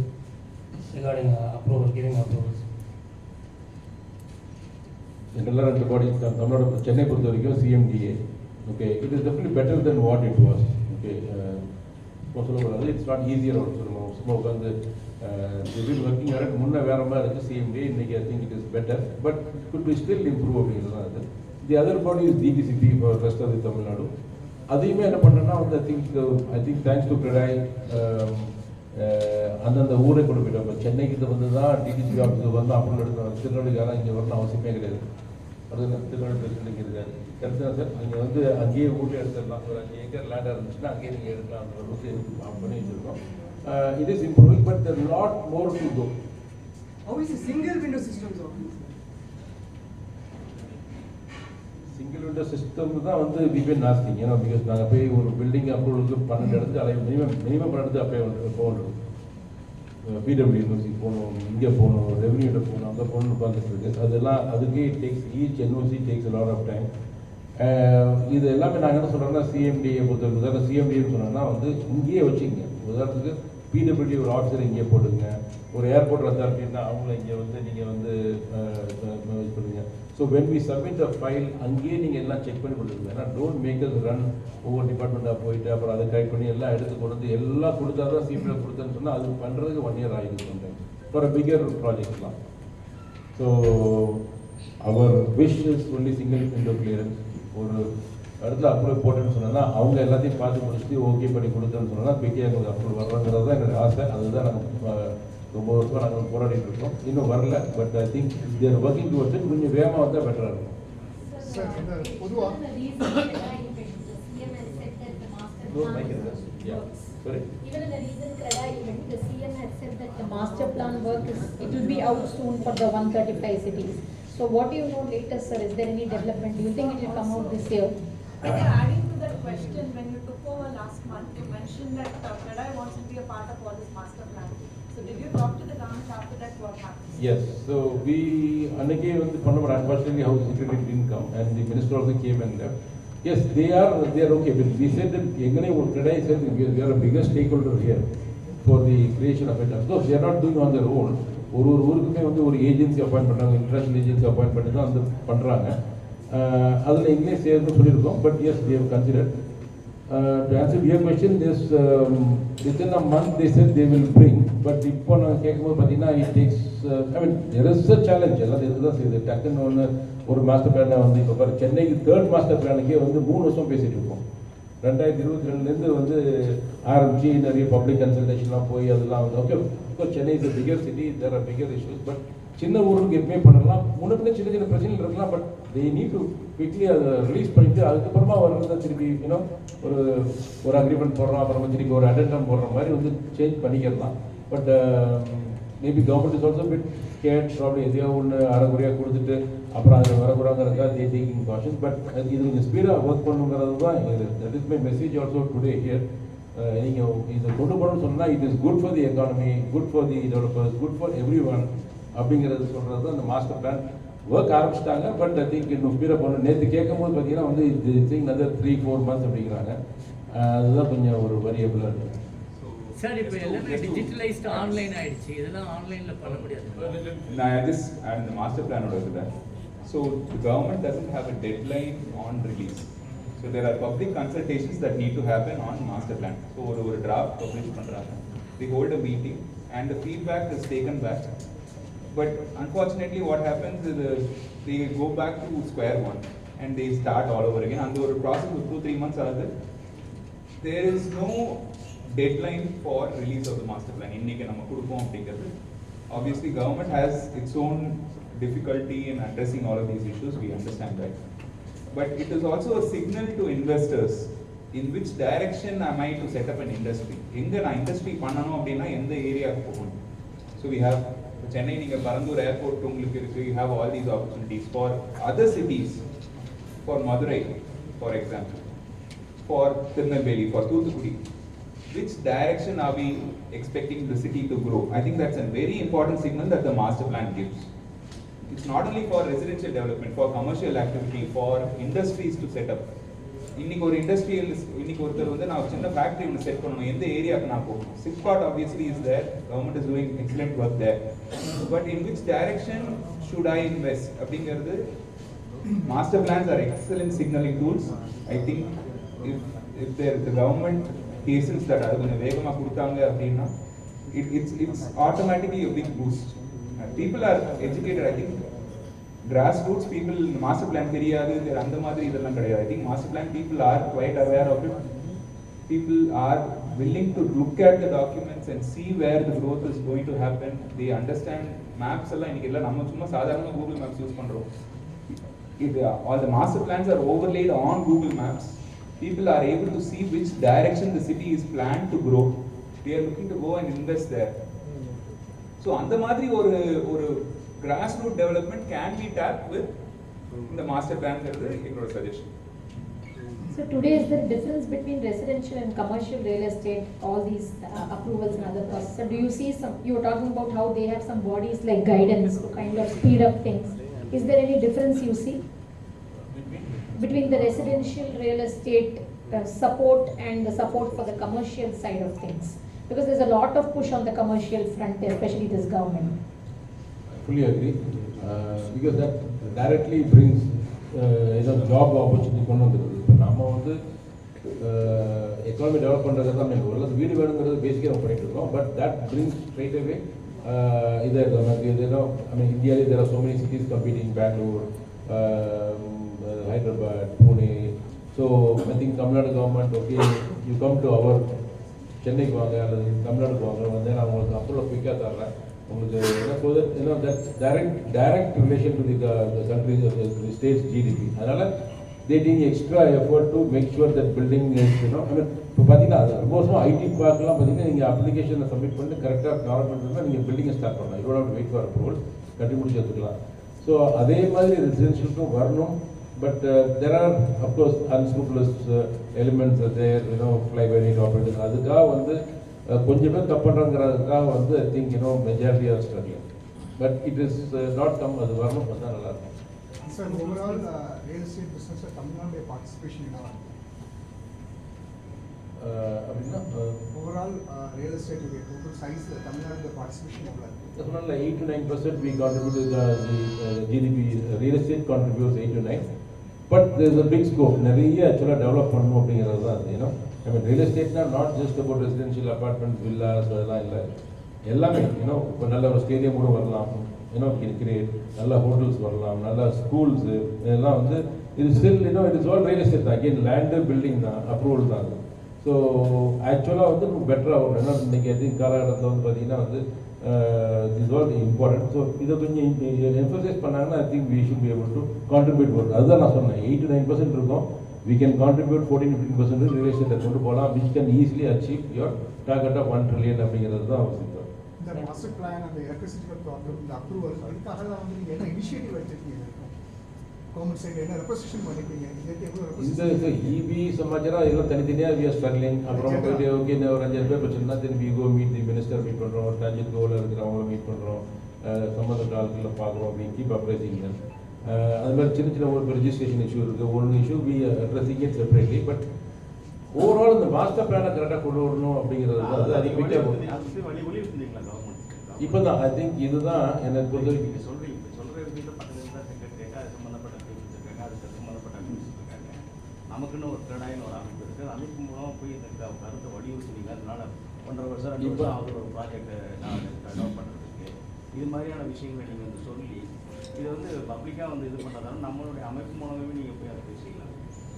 [SPEAKER 4] regarding approval, giving approvals?
[SPEAKER 2] General and bodies, Tamil Nadu, Chennai பொறுத்த வரைக்கும் CMDA. Okay, it is definitely better than what it was. Okay, it's not easier also. சும்மா உட்காந்து working hard முன்ன வேற மாதிரி இருக்கு CMDA. இன்னைக்கு I think it is better, but it could be still improve அப்படிங்கிறது தான் அது. The other body is DTCP for rest of the Tamil Nadu. அதையுமே என்ன பண்ணுறேன்னா வந்து I think thanks to CREDAI அந்தந்த ஊரை கொண்டு போயிட்டோம். இப்போ சென்னைக்கு வந்து தான் டிடிசிபி ஆஃபீஸுக்கு வந்து அப்ரூவல் எடுக்கணும். திருநெல்வேலிக்காரன் இங்கே வரணும் அவசியமே கிடையாது. அது திருநெல்வேலி பிரச்சனைக்கு இருக்காது. கரெக்டாக சார் அங்கே வந்து அங்கேயே ஊரில் எடுத்துடலாம். ஒரு 5 ஏக்கர் லேண்டாக இருந்துச்சுன்னா அங்கேயே நீங்கள் எடுக்கலாம். அந்த அளவுக்கு பண்ணி வச்சுருக்கோம். It is improving but there lot more to go.
[SPEAKER 3] How is the single window system working?
[SPEAKER 2] Single window system தான் வந்து விபிஎன் நாஸ்திங். ஏன்னா பிகாஸ் நாங்கள் போய் ஒரு பில்டிங் அப்ரூவலுக்கு 12 இடத்து மினிமம் 12 அப்போ போகணும். பிடபிள்யூ யூனிவர்சிட்டி போகணும், இங்கே போகணும், ரெவன்யூட்ட போகணும், அங்கே போகணும்னு உட்காந்துட்டு இருக்கு. அதெல்லாம் அதுக்கே takes each NOC takes lot of time. இது எல்லாமே நாங்கள் என்ன சொல்கிறோம்னா சிஎம்டியை பொறுத்தவரைக்கும் சிஎம்டின்னு சொன்னோம்னா வந்து இங்கேயே வச்சுங்க. உதாரணத்துக்கு பிடபிள்யூ ஒரு ஆஃபீஸர் இங்கே போடுங்க, ஒரு ஏர்போர்ட் அத்தாரிட்டின்னா அவங்கள இங்கே வந்து நீங்கள் வந்து இது பண்ணுங்க. So when we submit the file அங்கேயே நீங்கள் எல்லாம் செக் பண்ணி கொடுத்துருங்க. ஏன்னா டோன்ட் மேக் அஸ் ரன் ஒவ்வொரு டிபார்ட்மெண்ட்டாக போயிட்டு அப்புறம் அதை டைப் பண்ணி எல்லாம் எடுத்து கொண்டு எல்லாம் கொடுத்தா தான் சிபிஎல் கொடுத்தேன்னு சொன்னால் அது பண்ணுறதுக்கு 1 year ஆகிடுது சொல்கிறேன் ஃபார் அ பிகர் ப்ராஜெக்ட்லாம். So our wish is only single window clearance. ஒரு இடத்துல அப்ரூவல் போட்டேன்னு சொன்னால் அவங்க எல்லாத்தையும் பார்த்து முடிச்சுட்டு ஓகே பண்ணி கொடுத்தேன்னு சொன்னால் பிகே எங்களுக்கு அப்ரூவல் வர்றோங்கிறது தான் என்னுடைய ஆசை. அதுதான் நாங்கள் ரொம்ப வருஷமாக நாங்கள் போராடிட்டு இருக்கோம். இன்னும் வரல. But I think there working towards it. கொஞ்சம் வேகமாக வந்தால் பெட்டராக இருக்கும்.
[SPEAKER 6] Even in the recent CREDAI event, the CM had said that the master plan work it will be out soon for the 135 cities. So what do you know latest, sir? Is there any development? Do you think it will come out this year?
[SPEAKER 5] Adding to that question, when you took over last month, you mentioned that CREDAI wants to be a part of all this master plan. So did you talk to the government after that? What happened?
[SPEAKER 2] Yes. So we Anake வந்து பண்ணோம். Unfortunately, House Secretary didn't come, and the Minister also came and left. Yes, they are okay. But we said that எங்கனே ஒரு CREDAI said we are a bigger stakeholder here for the creation of it. Of course, they are not doing on their own. ஒரு ஊருக்குமே வந்து ஒரு agency appoint பண்ணுறாங்க, international agency appoint பண்ணி தான் வந்து பண்ணுறாங்க. அதில் எங்களே சேர்ந்து சொல்லியிருக்கோம். But yes we have considered. To answer your question, this within a month they said they will bring. But இப்போ நாங்கள் கேட்கும்போது பார்த்தீங்கன்னா it takes I mean there is a challenge. எல்லாம் இதுதான் செய்யுது. டக்குன்னு ஒரு மாஸ்டர் பிளானை வந்து இப்போ பாரு சென்னைக்கு 3rd மாஸ்டர் பிளானுக்கே வந்து 3 வருஷம் பேசிகிட்டு இருக்கோம். 2022 வந்து ஆரம்பிச்சு நிறைய பப்ளிக் கன்சல்டேஷன்லாம் போய் அதெல்லாம் வந்து okay. Chennai is a bigger city, there are bigger issues. But சின்ன ஊருக்கு எப்பவுமே பண்ணலாம். முன்னே சின்ன சின்ன பிரச்சனைகள் இருக்கலாம். But they need to quickly அதை ரிலீஸ் பண்ணிட்டு அதுக்கப்புறமா வர்றத திருப்பி ஒரு அக்ரிமெண்ட் போடுறோம், அப்புறமா திருப்பி ஒரு அடெண்டம் போடுற மாதிரி வந்து சேஞ்ச் பண்ணிக்கலாம். But maybe government is also bit get problem எதையோ ஒன்று அரைக்குறையாக கொடுத்துட்டு அப்புறம் அதில் வரக்கூடாங்கிறதுக்காக தே டேக்கிங் காஷன். பட் இது கொஞ்சம் ஸ்பீடாக ஒர்க் பண்ணுங்கிறது தான் that is my message also today here. நீங்கள் இதை கொண்டு போகணும்னு சொன்னால் it is good for the economy, good for the developers, good for every one அப்படிங்கிறது சொல்கிறது தான் அந்த மாஸ்டர் பிளான் ஒர்க் ஆரம்பிச்சிட்டாங்க. பட் ஐ திங்க் இன்னும் ஸ்பீடாக பண்ணணும். நேற்று கேட்கும்போது பார்த்தீங்கன்னா வந்து இது திங்க் another 3-4 months அப்படிங்கிறாங்க. அதுதான் கொஞ்சம் ஒரு வரியபிளாக இருக்குது.
[SPEAKER 7] சார் இப்போ
[SPEAKER 1] Just to-
[SPEAKER 7] எல்லாமே
[SPEAKER 1] just to-
[SPEAKER 7] டிஜிட்டலைஸ்டு ஆன்லைன் ஆயிடுச்சு, இதெல்லாம் ஆன்லைனில் பண்ண முடியாது.
[SPEAKER 1] And the master plan order that. So the government doesn't have a deadline on release. So there are public consultations that need to happen on master plan. So ஒரு draft publish பண்றாங்க. They hold a meeting and the feedback is taken back. But unfortunately what happens is they go back to square one and they start all over again. And the process of 2-3 months ஆகுது. There is no deadline for release of the master plan. இன்னைக்கு நம்ம கொடுப்போம் அப்படிங்கிறது. Obviously government has its own difficulty in addressing all of these issues, we understand that. But it is also a signal to investors in which direction am I to set up an industry. எங்க நான் industry பண்ணணும் அப்படின்னா எந்த ஏரியாவுக்கு போகணும். So we have Chennai, நீங்க Parandur airport உங்களுக்கு இருக்கு, you have all these opportunities. For other cities, for Madurai for example, for Tirunelveli, for Thuthukudi, which direction are we expecting the city to grow? I think that's a very important signal that the master plan gives. It's not only for residential development, for commercial activity, for industries to set up. இன்னைக்கு ஒரு industrial இன்னைக்கு ஒருத்தர் வந்து நான் சின்ன factory ஒன்று set பண்ணணும், எந்த ஏரியாவுக்கு நான் போகணும். SIPCOT obviously is there, government is doing excellent work there. But in which direction should I invest? அப்படிங்கிறது master plans are excellent signaling tools. I think if the government hastens that அது கொஞ்சம் வேகமாக கொடுத்தாங்க அப்படின்னா it's automatically a big boost. People are educated. I think grassroots people master plan தெரியாது அந்த மாதிரி இதெல்லாம் கிடையாது. I think master plan people are quite aware of it. People are willing to look at the documents and see where the growth is going to happen. They understand maps எல்லாம் இன்னைக்கு எல்லாம் நம்ம சும்மா சாதாரணமாக Google Maps யூஸ் பண்றோம். All the master plans are overlaid on Google Maps. People are able to see which direction the city is planned to grow. They are looking to go and invest there. So அந்த மாதிரி ஒரு grassroots development can be tapped with the master plan எங்களோட suggestion.
[SPEAKER 6] So today is there a difference between residential and commercial real estate, all these approvals and other processes? So do you see some, you were talking about how they have some bodies like guidance to kind of speed up things. Is there any difference you see between the residential real estate support and the support for the commercial side of things? Because there's a lot of push on the commercial front, especially this government.
[SPEAKER 2] I fully agree, because that directly brings job opportunity கொண்டு வந்துருது. இப்போ நம்ம வந்து economy develop பண்ணுறது தான் main. ஒரு வீடு வேணுங்கிறது பேசிக்காக நம்ம பண்ணிட்டு இருக்கோம். But that brings straight away இந்தியாவிலே there are so many cities competing, Bangalore, Hyderabad, Pune. So I think Tamil Nadu government, okay, you come to our சென்னைக்கு வாங்க அல்லது தமிழ்நாடுக்கு வாங்க வந்து நான் உங்களுக்கு அப்ரூவல் குயிக்காக தர்றேன் உங்களுக்கு direct relation to the country states GDP. அதனால் they take extra effort to make sure that building is இப்போ பார்த்தீங்கன்னா அது மோஸ்ட்மாக ஐடி பார்க்கலாம் பார்த்தீங்கன்னா நீங்கள் அப்ளிகேஷனை சப்மிட் பண்ணி கரெக்டாக கவர்மெண்ட் இருந்தால் நீங்கள் பில்டிங்கை ஸ்டார்ட் பண்ணலாம். You don't wait for approval, கட்டி முடிச்சு எடுத்துக்கலாம். ஸோ அதே மாதிரி ரெசிடென்ஷியலுக்கும் வரணும். But there are, of course, unscrupulous elements there, fly by night operators. அதுக்காக வந்து கொஞ்சம் பேர் தப்பு பண்ணுறாங்கிறதுக்காக வந்து I think majority are struggling. But it is not come, அது வரணும் பார்த்தா நல்லா இருக்கும்.
[SPEAKER 3] Sir, overall real estate business Tamil Nadu participation என்ன?
[SPEAKER 2] அப்படின்னா
[SPEAKER 3] overall real estate total size Tamil Nadu participation எவ்வளவு இருக்கு?
[SPEAKER 2] சொன்னால 8 to 9% we contribute to the GDP. Real estate contributes 8 to 9. But there is a big scope. நிறைய ஆக்சுவலாக develop பண்ணணும் அப்படிங்கிறது தான் அது. I mean real estate not just about residential apartments, villas அதெல்லாம் இல்லை. எல்லாமே இப்போ நல்ல ஒரு ஸ்டேடியம் கூட வரலாம், கிரிக்கெட், நல்ல ஹோட்டல்ஸ் வரலாம், நல்ல ஸ்கூல்ஸு, இதெல்லாம் வந்து இது still it is all real estate தான். அகெயின் லேண்டு பில்டிங் தான், அப்ரூவல் தான். ஸோ ஆக்சுவலாக வந்து பெட்டராக வரும். ஏன்னா இன்றைக்கி காலகட்டத்தில் வந்து பார்த்தீங்கன்னா வந்து இஸ் ஆல் இம்பார்ட்டன்ட். ஸோ இதை கொஞ்சம் எம்ஃபசைஸ் பண்ணாங்கன்னா I think we should be able to contribute வரும். அதுதான் நான் சொன்னேன், 8 to 9% இருக்கும். We can contribute 14-15% real estate கொண்டு போகலாம், which can easily achieve your target of 1 trillion அப்படிங்கிறது தான் அவசியம்.
[SPEAKER 3] இந்த மாஸ்டர் பிளான் அந்த எலக்ட்ரிசிட்டி ப்ராப்ளம், இந்த அப்ரூவல், அதுக்காக தான் வந்து நீங்கள் என்ன இனிஷியேட்டிவ் எடுத்துருக்கீங்க? கவர்மெண்ட் சைடு என்ன ரெப்ரசன்டேஷன் பண்ணிருக்கீங்க?
[SPEAKER 2] இந்த இபி சமாச்சாரம் இதெல்லாம் தனித்தனியாக we are struggling. அப்புறம் போயிட்டு ஓகே ஒரு 5 பேர் பிரச்சனைனா then we go meet the minister, meet பண்ணுறோம், டார்ஜெட் கோவில் இருக்கிறவங்கள மீட் பண்ணுறோம், சம்மந்தப்பட்ட ஆட்களில் பார்க்குறோம், அப்படி கீப் அப்ரைசிங். அது மாதிரி சின்ன சின்ன ஒரு ரெஜிஸ்ட்ரேஷன் இஷ்யூ இருக்குது. ஒரு issue we addressing it separately. But overall இந்த மாஸ்டர் பிளானை கரெக்டாக கொண்டு வரணும் அப்படிங்கிறது அது அதிகமாக இப்போ தான் ஐ திங்க் இதுதான் எனக்கு பொறுத்த வரைக்கும்
[SPEAKER 8] நமக்குன்னு ஒரு கிரடாயின்னு ஒரு அமைப்பு இருக்குது அந்த அமைப்பு மூலமாக போய் இந்த கருத்தை வலியுறுத்துனீங்க. அதனால 1.5 வருஷம் இப்போ அவர் ஒரு ப்ராஜெக்டை நான் டெவலப் பண்ணுறதுக்கு இது மாதிரியான விஷயங்களை நீங்கள் வந்து சொல்லி இதை வந்து பப்ளிக்காக வந்து இது பண்ணுறதால நம்மளுடைய அமைப்பு மூலமாகவே நீங்கள் போய் அதை செய்யலாம்.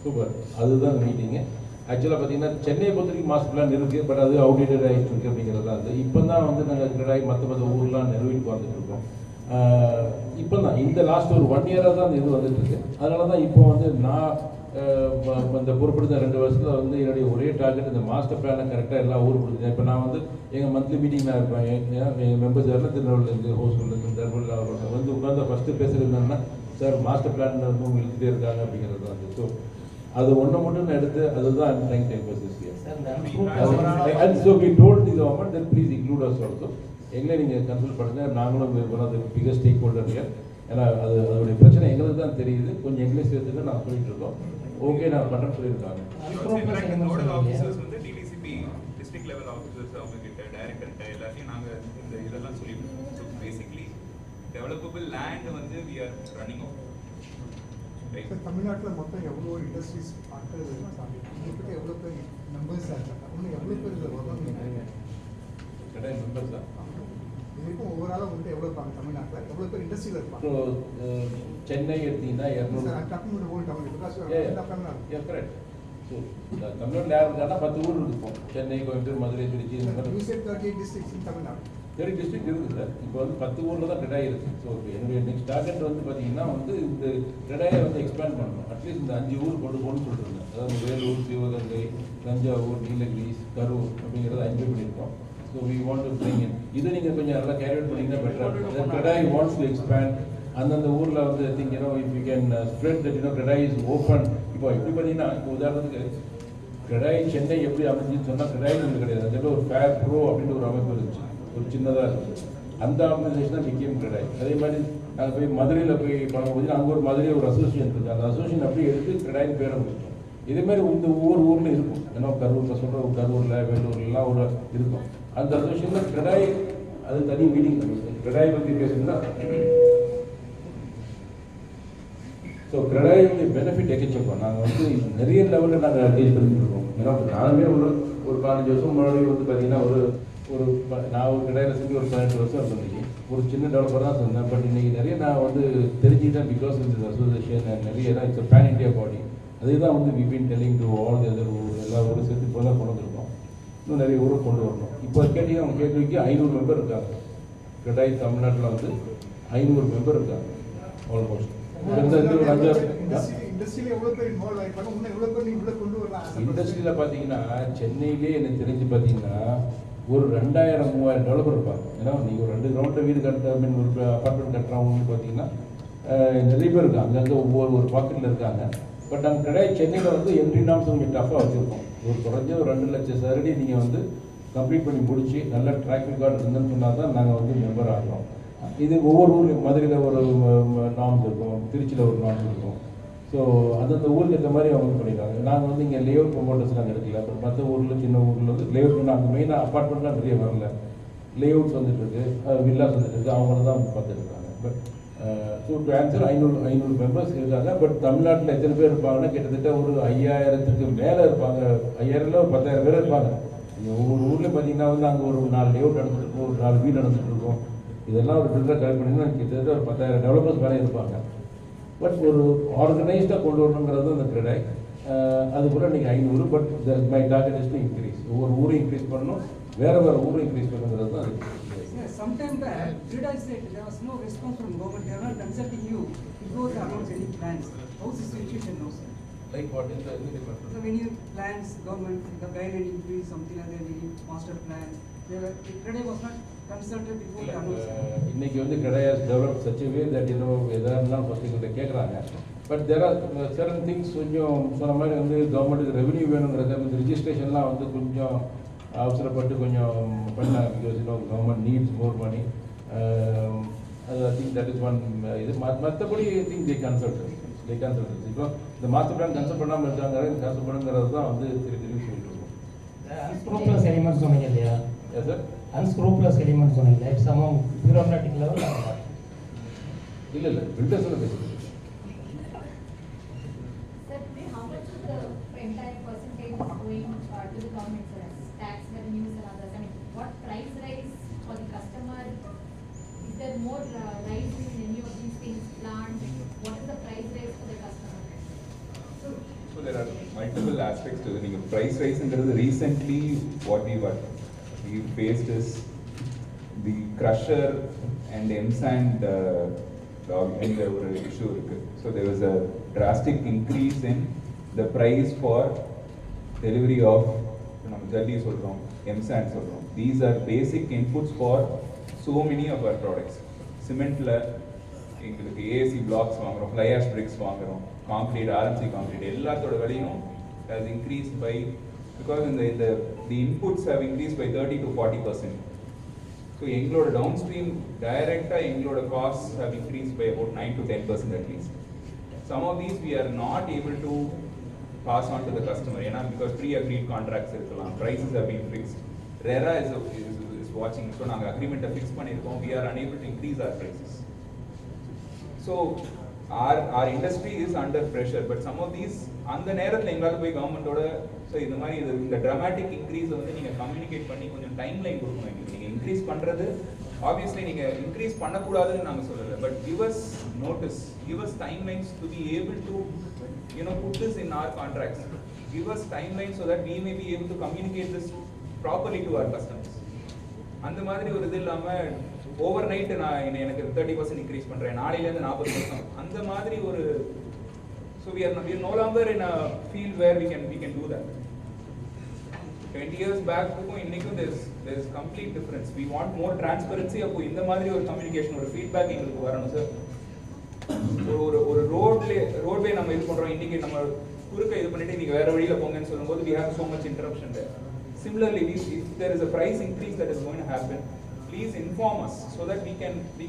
[SPEAKER 2] சூப்பர், அதுதான் மீட்டிங்கு. ஆக்சுவலாக பார்த்தீங்கன்னா சென்னை பொறுத்தவரைக்கும் மாஸ்டர் பிளான் இருக்குது, பட் அது அவுடேட்டட் ஆகிட்டு இருக்குது அப்படிங்கிறது தான். அது இப்போ தான் வந்து நாங்கள் கிரடாய் மற்ற ஊர்லாம் நிறுவிட்டு வந்துட்டு இருக்கோம். இப்போ தான் இந்த லாஸ்ட் ஒரு 1 இயராக தான் அந்த இது வந்துட்டு இருக்கு. அதனால தான் இப்போ வந்து நான் இந்த பொறுப்படுத்த 2 வருஷத்தில் வந்து என்னுடைய ஒரே டார்கெட் இந்த மாஸ்டர் பிளானை கரெக்டாக எல்லா ஊர் கொடுத்தேன். இப்போ நான் வந்து எங்கள் மந்த்லி மீட்டிங் நான் இருப்பேன். எங்கள் மெம்பர்ஸ் யாரெல்லாம் திருநெல்வேலிருந்து ஹோஸ்டல்லேருந்து தர்மபுரியில் வந்து உட்காந்து ஃபஸ்ட்டு பேசுகிறது என்னன்னா, சார் மாஸ்டர் பிளான் வந்து அவங்க எழுதிட்டே இருக்காங்க அப்படிங்கிறது தான். ஸோ அது ஒன்று மட்டும் நான் எடுத்து அதுதான் I'm trying to emphasize here. And so we told the government that please include us also. எங்களை நீங்கள் கன்சல்ட் பண்ணுங்கள், நாங்களும் one of the biggest stakeholder here. ஏன்னா அதோடைய பிரச்சனை எங்களுக்கு தான் தெரியுது, கொஞ்சம் எங்களை சேர்த்துட்டு நான் சொல்லிட்டு இருக்கோம். ஓகே நான் பண்ணுறேன்னு சொல்லியிருக்காங்க.
[SPEAKER 1] நோடல் ஆஃபீஸர்ஸ் வந்து டிடிசிபி டிஸ்ட்ரிக்ட் லெவல் ஆஃபீஸர்ஸ் அவங்க கிட்ட டைரக்டர்கிட்ட எல்லாத்தையும் நாங்கள் இந்த இதெல்லாம் சொல்லிவிட்டோம். ஸோ பேசிக்லி டெவலப்பபிள் லேண்ட் வந்து வி ஆர் ரன்னிங் அவுட்.
[SPEAKER 3] தமிழ்நாட்டில் மொத்தம் எவ்வளோ இண்டஸ்ட்ரீஸ் பார்க்கறது இருக்காங்க, உங்ககிட்ட எவ்வளோ பேர் மெம்பர்ஸாக இருக்காங்க, இன்னும் எவ்வளோ பேர் இதில் வருவாங்க?
[SPEAKER 2] கிடையாது மெம்பர்ஸ் தான்.
[SPEAKER 3] இதுக்கும் ஓவராலாக உங்கள்கிட்ட எவ்வளோ இருப்பாங்க தமிழ்நாட்டில், எவ்வளோ பேர் இண்டஸ்ட்ரியில் இருப்பாங்க?
[SPEAKER 2] ஸோ சென்னை எடுத்தீங்கன்னா 200. கரெக்ட். ஸோ தமிழ்நாட்டில் யார் இருக்காங்கன்னா 10 ஊர் இருக்கும். சென்னை, கோயம்புத்தூர், மதுரை, திருச்சி, இந்த மாதிரி
[SPEAKER 3] 38 districts in Tamil Nadu.
[SPEAKER 2] 30 district இருக்குது சார். இப்போ வந்து 10 ஊரில் தான் கிரடாய் இருக்குது. ஸோ என்னுடைய நெக்ஸ்ட் டார்கெட் வந்து பார்த்தீங்கன்னா வந்து இந்த கிரடாயை வந்து எக்ஸ்பேண்ட் பண்ணணும். அட்லீஸ்ட் இந்த 5 ஊர் கொண்டு போகணும்னு சொல்லிருந்தேன். அதாவது வேலூர், சிவகங்கை, தஞ்சாவூர், நீலகிரிஸ், கரூர் அப்படிங்கிறத 5 பண்ணியிருக்கோம். So we want to bring in. இது நீங்கள் கொஞ்சம் நல்லா கேரி அவுட் பண்ணிங்கன்னா பெட்டராக. CREDAI wants to expand. அந்தந்த ஊரில் வந்து think if you can spread that CREDAI is open. இப்போ எப்படி பார்த்தீங்கன்னா இப்போ உதாரணத்துக்கு கிரடாய் சென்னை எப்படி அமைஞ்சுன்னு சொன்னால் கிரடாய் ஒன்று கிடையாது. அதில் ஒரு ஃபேர் ப்ரோ அப்படின்னு ஒரு அமைப்பு இருந்துச்சு, ஒரு சின்னதாக இருந்துச்சு. அந்த ஆர்கனைசேஷன் தான் பிகேம் கிரடாய். அதே மாதிரி நாங்கள் போய் மதுரையில் போய் பண்ணும்போது அங்கே ஒரு மதுரையில் ஒரு அசோசியேஷன் இருக்குது. அந்த அசோசியேஷன் அப்படியே எடுத்து கிரடாய்னு பேரை கொடுத்தோம். இதேமாதிரி இந்த ஒவ்வொரு ஊரில் இருக்கும். ஏன்னா கரூரில் சொல்கிற கரூரில், வேலூர்லாம் ஒரு இருக்கும். அந்த அசோசியேஷனில் கிரடாய் அது தனி மீட்டிங் பண்ணுவோம். கிரடாய் பற்றி பேசுனா ஸோ கிரடாயுடைய பெனிஃபிட் எக்கச்சப்போம். நாங்கள் வந்து நிறைய லெவலில் நாங்கள் அட்வைஸ் பண்ணிட்டு இருக்கோம். ஏன்னா நானுமே ஒரு 15 வருஷம் முன்னாடி வந்து பார்த்தீங்கன்னா நான் ஒரு கிரடாயில் செஞ்சு ஒரு 18 வருஷம் இருந்தேன். ஒரு சின்ன டெவலப்பர் தான் சொன்னேன். பட் இன்றைக்கி நிறைய நான் வந்து தெரிஞ்சுக்கிட்டேன். பிகாஸ் இந்த அசோசியேஷன் நிறைய தான் இட்ஸ் பேன் இண்டியா பாடி. அதே தான் வந்து we been telling to all the other ஊர் எல்லா ஊரும் சேர்த்து இப்போ தான் கொண்டு வந்துருக்கோம். இன்னும் நிறைய ஊரை கொண்டு வரணும். இப்போ கேட்டீங்கன்னா அவங்க கேள்விக்கு 500 மெம்பர் இருக்காங்க. கிரடாய் தமிழ்நாட்டில் வந்து 500 மெம்பர் இருக்காங்க ஆல்மோஸ்ட். இண்டஸ்ட்ரியில் பார்த்தீங்கன்னா சென்னையிலே எனக்கு தெரிஞ்சு பார்த்தீங்கன்னா ஒரு 2000-3000 டெவலப்பர் இருப்பாங்க. ஏன்னா நீங்கள் ஒரு 2 கிரவுண்டில் வீடு கட்ட ஒரு அப்பார்ட்மெண்ட் கட்டுறவங்க பார்த்தீங்கன்னா நிறைய பேர் இருக்காங்க. அங்கங்கே ஒவ்வொரு பாக்கெட்டில் இருக்காங்க. பட் நாங்கள் கிரடாய் சென்னையில் வந்து என்ட்ரி நாம்ஸ் கொஞ்சம் டஃப்பாக வச்சுருக்கோம். ஒரு குறைஞ்ச ஒரு 2 லட்சம் சரடி நீங்கள் வந்து கம்ப்ளீட் பண்ணி முடிச்சு நல்ல ட்ராக் ரெக்கார்டு இருந்துன்னு சொன்னால் தான் நாங்கள் வந்து மெம்பர் ஆகிறோம். இது ஒவ்வொரு ஊர்லையும் மதுரையில் ஒரு நாம்ஸ் இருக்கும், திருச்சியில் ஒரு நாம்ஸ் இருக்கும். ஸோ அந்தந்த ஊருக்கு ஏற்ற மாதிரி அவங்க பண்ணிடுறாங்க. நாங்கள் வந்து இங்கே லேஅவுட் ப்ரொமோட்டர்ஸ் நாங்கள் எடுக்கல. பட் மற்ற ஊரில் சின்ன ஊரில் வந்து லேஅவுட் நாங்கள் மெயினாக அப்பார்ட்மெண்ட்லாம் நிறைய வரல. லேஅவுட்ஸ் வந்துட்டுருக்கு, வில்லாஸ் வந்துட்டுருக்கு, அவங்கள தான் பார்த்துருக்காங்க. But so to answer 500 members இருக்காங்க. பட் தமிழ்நாட்டில் எத்தனை பேர் இருப்பாங்கன்னா கிட்டத்தட்ட ஒரு 5000க்கு மேலே இருப்பாங்க. 5000 ஒரு 10,000 பேர் இருப்பாங்க. ஒவ்வொரு ஊர்லேயும் பார்த்தீங்கன்னா வந்து அங்கே ஒரு 4 லேஅவுட் நடந்துட்டுருக்கோம், ஒரு 4 வீடு நடந்துட்டுருக்கோம். இதெல்லாம் ஒரு பில்டரை கலெக்ட் பண்ணிங்கன்னா கிட்டத்தட்ட ஒரு 10,000 டெவலப்பர்ஸ் மேலே இருப்பாங்க. பட் ஒரு ஆர்கனைஸ்டாக கொண்டு வரணுங்கிறது அந்த கிரடாய். அது கூட இன்றைக்கி 500. But my target is to increase. ஒவ்வொரு ஊரையும் இன்க்ரீஸ் பண்ணணும், வேறு ஊரும் இன்க்ரீஸ் பண்ணுங்கிறது தான் அது.
[SPEAKER 9] Sometime back, CREDAI said there was no response from government. They are not consulting you before they announce any plans. How is the situation now, sir?
[SPEAKER 2] Like what is the
[SPEAKER 9] So when you plans, government, the guideline increase, something like that, any master plan, CREDAI was not consulted before they announced.
[SPEAKER 2] இன்னைக்கு வந்து CREDAI has develop such way that எதாக இருந்தாலும் first எங்கள்கிட்ட கேட்குறாங்க. But there are certain things கொஞ்சம் சொன்ன மாதிரி வந்து கவர்மெண்ட்டுக்கு ரெவன்யூ வேணுங்கிறத வந்து ரிஜிஸ்ட்ரேஷன்லாம் வந்து கொஞ்சம் அவசரப்பட்டு கொஞ்சம் பண்ணாங்க. பிகாஸ் கவர்மெண்ட் நீட்ஸ் மோர் மணி. அது I think that is one இது. மற்றபடி ஐ திங்க் தே கன்சல்ட் இப்போ இந்த இந்த மாஸ்டர் பிளான் கன்சல்ட் பண்ணாமல் இருக்காங்க, கன்சல்ட் பண்ணுங்கிறது தான் வந்து திருப்பி சொல்லிட்டு இருக்கோம்.
[SPEAKER 4] அன்ஸ்க்ரூப்ளஸ் எலிமெண்ட்ஸ் சொன்னீங்க இல்லையா?
[SPEAKER 2] Yes sir.
[SPEAKER 4] அன்ஸ்க்ரூப்ளஸ் எலிமெண்ட்ஸ் சொன்னீங்க, இட்ஸ் அமௌங் பியூரோக்ராட்டிக் லெவல்.
[SPEAKER 2] இல்லை பில்டர்ஸில் பேசுகிறேன்.
[SPEAKER 6] Sir, today how much of the entire percentage is going to the government, sir, as tax revenues and others? I mean, what price rise for the customer? Is there more rise in any of these things planned? What is the price rise for the customer?
[SPEAKER 1] So there are multiple aspects to the price rise. Recently, what we faced is the crusher and M-sand issue. So there was a drastic increase in the price for delivery of jalli solrom, M-sand solrom. These are basic inputs for so many of our products. Cement la எங்களுக்கு AC blocks வாங்குறோம், fly ash BRICS வாங்குறோம், concrete, RMC concrete எல்லாத்தோட விலையும் has increased by, because the inputs have increased by 30 to 40%. So எங்களோட downstream டைரக்டா எங்களோட costs have increased by about 9 to 10% at least. Some of these we are not able to pass on to the customer, because pre-agreed contracts இருக்கலாம், prices have been fixed. RERA is watching, so நாங்க agreement fix பண்ணிருக்கோம், we are unable to increase our prices. So our industry is under pressure, but some of these அந்த நேரத்துல எங்களால போய் கவர்மெண்டோட so இந்த மாதிரி இந்த dramatic increase வந்து நீங்க கம்யூனிகேட் பண்ணி கொஞ்சம் டைம் லைன் கொடுக்கணும். நீங்க இன்க்ரீஸ் பண்றது ஆப்வியஸ்லி நீங்க இன்க்ரீஸ் பண்ணக்கூடாதுன்னு நாங்க சொல்லல, but give us notice, give us timelines to be able to put this in our contracts. Give us timelines so that we may be able to communicate this properly to our customers. அந்த மாதிரி ஒரு இது இல்லாம over night நான் எனக்கு 30% increase பண்றேன், நாளையில இருந்து 40%, அந்த மாதிரி ஒரு so we are no longer in a field where we can do that. 20 years back க்கும் இன்னைக்கும் there's complete difference. We want more transparency. அப்போ இந்த மாதிரி ஒரு கம்யூனிகேஷன், ஒரு ஃபீட்பேக் எங்களுக்கு வரணும் சார். ஒரு ரோட்வே நம்ம இது பண்றோம், இன்னைக்கு நம்ம குறுக்க இது பண்ணிட்டு நீங்க வேற வழியில போங்கன்னு சொல்லும்போது we have so much interruption there. Similarly, if there is a price increase that is going to happen, please inform us so that we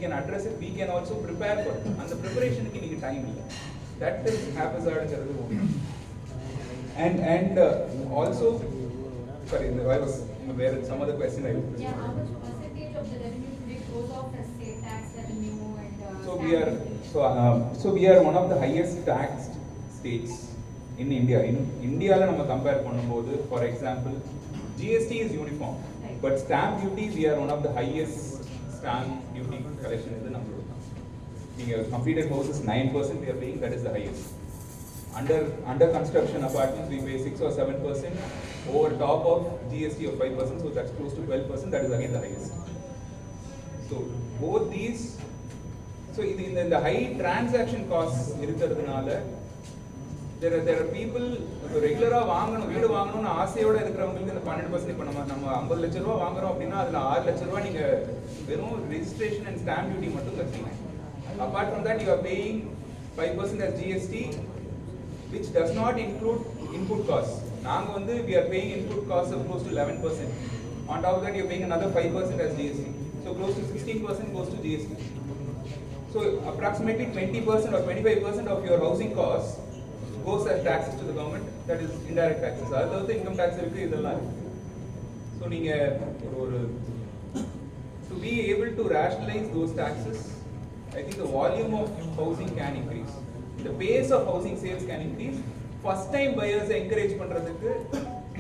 [SPEAKER 1] can address it, we can also prepare for it. And the preparation ku neenga time illa, that is haphazard. And also, sorry, I was aware of some other question.
[SPEAKER 6] Yeah, how much percentage of the revenue today goes off as state tax revenue and
[SPEAKER 1] so we are one of the highest taxed states in India. In India la nama compare பண்ணும்போது, for example, GST is uniform, but stamp duty we are one of the highest stamp duty collection is the number. Your completed houses 9% we are paying, that is the highest. Under construction apartments we pay 6 or 7% over top of GST of 5%, so that's close to 12%, that is again the highest. So both these, so in the high transaction costs irukkiradunala there are people ரெகுலரா வாங்கணும், வீடு வாங்கணும்னு ஆசையோட இருக்கிறவங்களுக்கு இந்த 12% இப்ப நம்ம 50 லட்சம் ரூபாய் வாங்குறோம் அப்படின்னா அதுல 6 லட்சம் ரூபாய் நீங்க வெறும் ரெஜிஸ்ட்ரேஷன் அண்ட் ஸ்டாம்ப் டியூட்டி மட்டும் கட்டுறீங்க. Apart from that you are paying 5% as GST, which does not include input costs. நாங்க வந்து we are paying input costs of close to 11%. On top of that you are paying another 5% as GST, so close to 16% goes to GST. So approximately 20% or 25% of your housing costs goes as taxes to the government, that is indirect taxes. Adha income tax irukku, idella irukku. So neenga to be able to rationalize those taxes, I think the volume of housing can increase, the pace of housing sales can increase. First time buyers encourage பண்றதுக்கு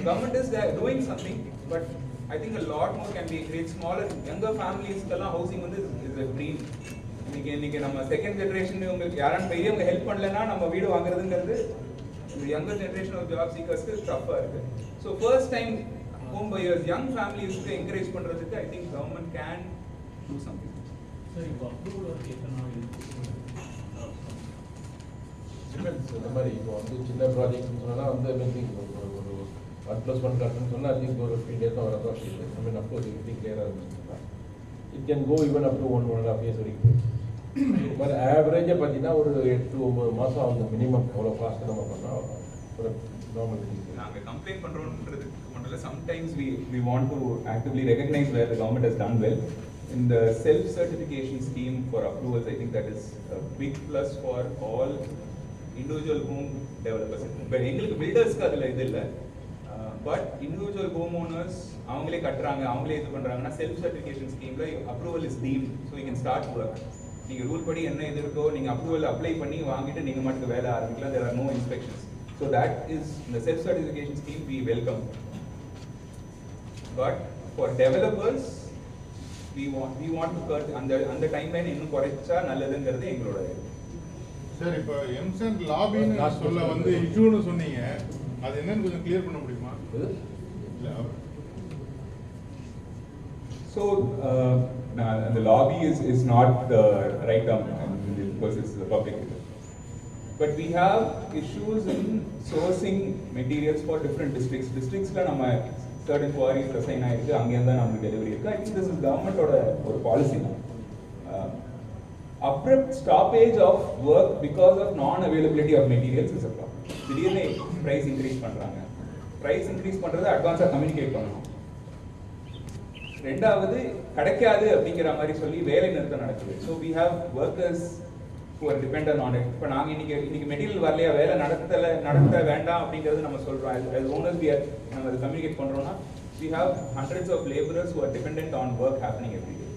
[SPEAKER 1] government is doing something, but I think a lot more can be encouraged. Smaller younger families kala housing is a dream. இன்னைக்கு நம்ம second generation உங்களுக்கு யாரான பெரியவங்க help பண்ணலன்னா நம்ம வீடு வாங்குறதுங்கிறது இந்த யங்கர் ஜெனரேஷன் ஆஃப் ஜாப் சீக்கர்ஸ்க்கு டஃப்பா இருக்கு. So first time home buyers, young ஃபேமிலிஸ்க்கு என்கரேஜ் பண்றதுக்கு I think government can do something.
[SPEAKER 8] Sir இப்போ அப்ரூவல் ஒர்க் எத்தனை நாள்
[SPEAKER 2] இந்த மாதிரி இப்போ வந்து சின்ன ப்ராஜெக்ட்னு சொன்னால் வந்து ஒரு 1+1 கட்டணும்னு சொன்னால் ஐ திங்க் ஒரு 3 days வரதா இருக்குது. ஐ மீன் அப்கோர்ஸ் எவ்ரிதிங் கிளியராக இருந்துச்சுன்னா it can go even up to 1.5 years வரைக்கும். பட் ஆவரேஜாக பார்த்தீங்கன்னா ஒரு 8 to 9 மாதம் ஆகும் மினிமம். எவ்வளோ ஃபாஸ்ட்டாக நம்ம பண்ணால் ஒரு நார்மல்.
[SPEAKER 1] நாங்கள் கம்ப்ளைண்ட் பண்ணுறோன்றது மட்டும் இல்லை, sometimes we want to actively recognize where the government has done well. In the self-certification scheme for approvals, I think that is a big plus for all individual home developers. But எங்களுக்கு பில்டர்ஸ்க்கு அதில் இது இல்லை. But individual home owners அவங்களே கட்டுறாங்க, அவங்களே இது பண்ணுறாங்கன்னா self certification ஸ்கீமில் approval is deemed, so you can start work. நீங்கள் ரூல் படி என்ன இது இருக்கோ நீங்கள் அப்ரூவல் அப்ளை பண்ணி வாங்கிட்டு நீங்கள் மட்டும் வேலை ஆரம்பிக்கலாம். There are no inspections. So that is இந்த self certification scheme we welcome. But for developers we want to cut அந்த டைம்லைன் இன்னும் குறைச்சா நல்லதுங்கிறது எங்களோட.
[SPEAKER 10] சார் இப்போ எம்சென்ட் லாபின்னு சொல்ல வந்து இஷ்யூன்னு சொன்னீங்க, அது என்னன்னு கொஞ்சம் கிளியர் பண்ண முடியுமா?
[SPEAKER 1] So the lobby is not the right term because it's the public. But we have issues in sourcing materials for different districts. Districts la nama certain quarries assign ஆயிருக்கு, அங்கேருந்து தான் நமக்கு டெலிவரி இருக்கு. I think this is government-ஓட ஒரு policy. Abrupt stoppage of work because of non-availability of materials is a problem. திடீர்னு price increase பண்றாங்க. Price increase பண்றது அட்வான்ஸாக கம்யூனிகேட் பண்ணணும். ரெண்டாவது கிடைக்காது அப்படிங்கிற மாதிரி சொல்லி வேலை நிறுத்தம் நடக்குது. So we have workers who are dependent on it. இப்போ நாங்கள் இன்னைக்கு மெட்டீரியல் வரலையா, வேலை நடத்த வேண்டாம் அப்படிங்கிறது நம்ம சொல்கிறோம். as owners நம்ம அதை கம்யூனிகேட் பண்ணுறோம்னா we have hundreds of laborers who are dependent on work happening every day.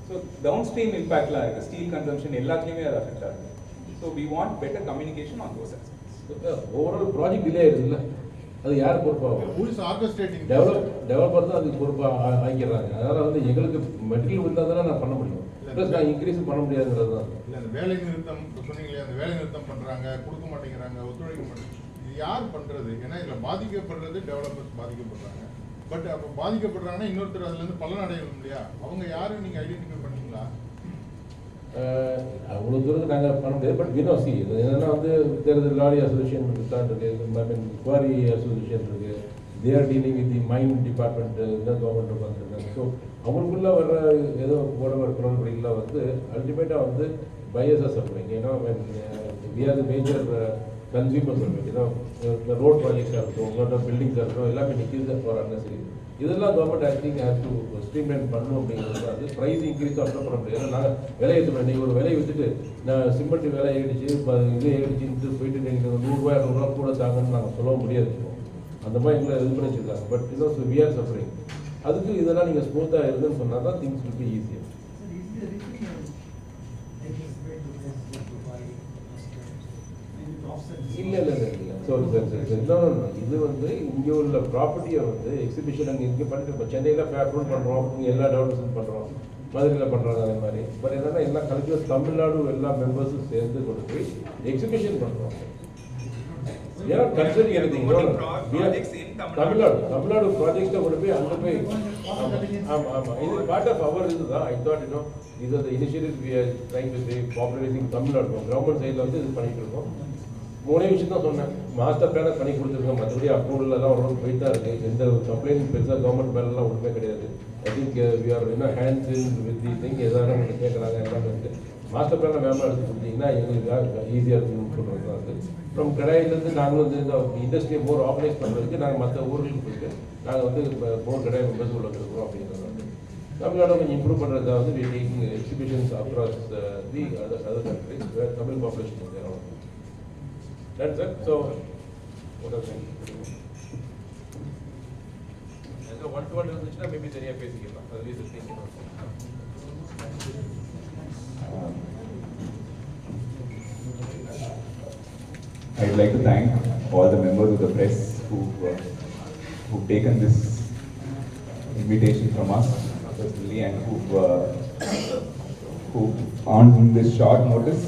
[SPEAKER 1] So downstream impactலாம் இருக்குது, ஸ்டீல் கன்சம்ஷன் எல்லாத்துலேயுமே அது அஃபெக்ட் ஆகுது. So we want better communication on those aspects.
[SPEAKER 2] Overall project delay ஆயிடுதுல்ல, அது யார் பொறுப்பாகும்? டெவலப்பர் தான் அதுக்கு பொறுப்பாக ஆகிக்கிறாங்க. அதனால் வந்து எங்களுக்கு மெட்டீரியல் இருந்தால் தானே நான் பண்ண முடியும், ப்ளஸ் நான் இன்க்ரீஸ் பண்ண முடியாதுங்கிறது தான்.
[SPEAKER 10] இல்லை அந்த வேலை நிறுத்தம் சொன்னீங்களே, அந்த வேலை நிறுத்தம் பண்ணுறாங்க, கொடுக்க மாட்டேங்கிறாங்க, ஒத்துழைக்க மாட்டேங்கிறாங்க, இது யார் பண்ணுறது? ஏன்னா இதில் பாதிக்கப்படுறது டெவலப்பர்ஸ் பாதிக்கப்படுறாங்க. பட் அப்போ பாதிக்கப்படுறாங்கன்னா இன்னொருத்தர் அதுலேருந்து பலன் அடையணும் இல்லையா? அவங்க யாரும் நீங்கள் ஐடென்டிஃபை பண்ணீங்களா?
[SPEAKER 2] அவ்வளோ தூரத்துக்கு நாங்கள் பண்ண முடியாது. பட் வினோசி இது என்னென்னா வந்து தேர்தல் லாரி அசோசியேஷன் இருக்குது, குவாரி அசோசியேஷன் இருக்குது, they are dealing with the mine department தான் கவர்மெண்ட் பார்த்துருக்காங்க. ஸோ அவங்களுக்குள்ள வர்ற ஏதோ போட குளறுபடிகள்லாம் வந்து அல்டிமேட்டாக வந்து பையர்ஸாக சப்ளைங்க. ஏன்னா we are the major consumers இருக்கு. ஏன்னா ரோட் ப்ராஜெக்டாக இருக்கட்டும், உங்களோட பில்டிங்ஸாக இருக்கட்டும், எல்லாமே நிற்கிது ஃபார் அன்னசரி. இதெல்லாம் government acting has to streamline பண்ணணும் அப்படிங்கிறது வந்து ப்ரைஸ் இன்க்ரீஸ் அப்ளை பண்ண முடியாது. ஏன்னா நாங்கள் விலையை ஏற்றுப்பேன், நீங்கள் ஒரு விலையை வச்சுட்டு நான் சிமெண்ட் விலை ஏறிடுச்சு, இது ஏறிடுச்சுட்டு போயிட்டு நீங்கள் ₹100 கூட தாங்கன்னு நாங்கள் சொல்ல முடியாது. அந்த மாதிரி எங்களை இது பண்ணி வச்சுருக்காங்க. பட் இன்னும் வி ஆர் சஃபரிங். அதுக்கு இதெல்லாம் நீங்கள் ஸ்மூத்தாக இருந்துன்னு சொன்னால் தான் திங்ஸ் வில் பி ஈஸியர். இல்லை சார், இது வந்து இங்கே உள்ள ப்ராப்பர்ட்டியை வந்து எக்ஸிபிஷன் அங்கே இங்கே பண்ணிட்டு இப்போ சென்னையில் ஃபேக்ட்ரூல் பண்ணுறோம், இங்கே எல்லா டெவலப்மெண்ட் பண்ணுறோம், மதுரையில் பண்ணுறாங்க அதே மாதிரி. பட் என்னென்னா எல்லாம் கலெக்டிவ் தமிழ்நாடு எல்லா மெம்பர்ஸும் சேர்ந்து கொண்டு போய் எக்ஸிபிஷன் பண்ணுறோம். ஏன்னா கன்சல்டிங் தமிழ்நாடு ப்ராஜெக்ட்ஸை கொண்டு போய் அங்கே போய் ஆமாம் இது பார்ட் ஆஃப் அவர் இதுதான். ஐ தாட் இன்னும் இது அந்த initiative we are trying to say popularizing Tamil Nadu. Government சைடில் வந்து இது பண்ணிட்டு இருக்கோம். மூணே விஷயம் தான் சொன்னேன், மாஸ்டர் பிளானை பண்ணி கொடுத்துருக்கோம், மற்றபடி அப்ரூவல்லாம் ஒரு போயிட்டு தான் இருக்குது. எந்த கம்ப்ளைண்ட் பெருசாக கவர்மெண்ட் மேலாம் ஒன்றுமே கிடையாது. ஐ திங்க் வி ஆர் இன்னும் hands in with the thing. எதாவது உங்களுக்கு கேட்குறாங்க எல்லாமே இருக்குது. மாஸ்டர் பிளானை வேகமாக எடுத்து கொடுத்தீங்கன்னா எங்களுக்கு ஈஸியாக இருக்குன்னு சொல்கிறது தான் இருக்குது. அப்புறம் கடாயிலேருந்து நாங்களும் வந்து இந்த இண்டஸ்ட்ரியை மோர் ஆர்கனைஸ் பண்ணுறதுக்கு நாங்கள் மற்ற ஊர்களுக்கு போயிட்டு நாங்கள் வந்து இப்போ மோர் கடாய் மெம்பர்ஸ் உள்ள இருக்கிறோம் அப்படிங்கிறது வந்து தமிழ்நாடு கொஞ்சம் இம்ப்ரூவ் பண்ணுறதுக்காக வந்து we taking exhibitions across the other countries where Tamil population is there. That's it. So, what else? So, one-to-one இருந்துச்சுன்னா maybe சரியாக பேசிக்கலாம். That is the thing.
[SPEAKER 1] I would like to thank all the members of the press who've taken this invitation from us personally and who on this short notice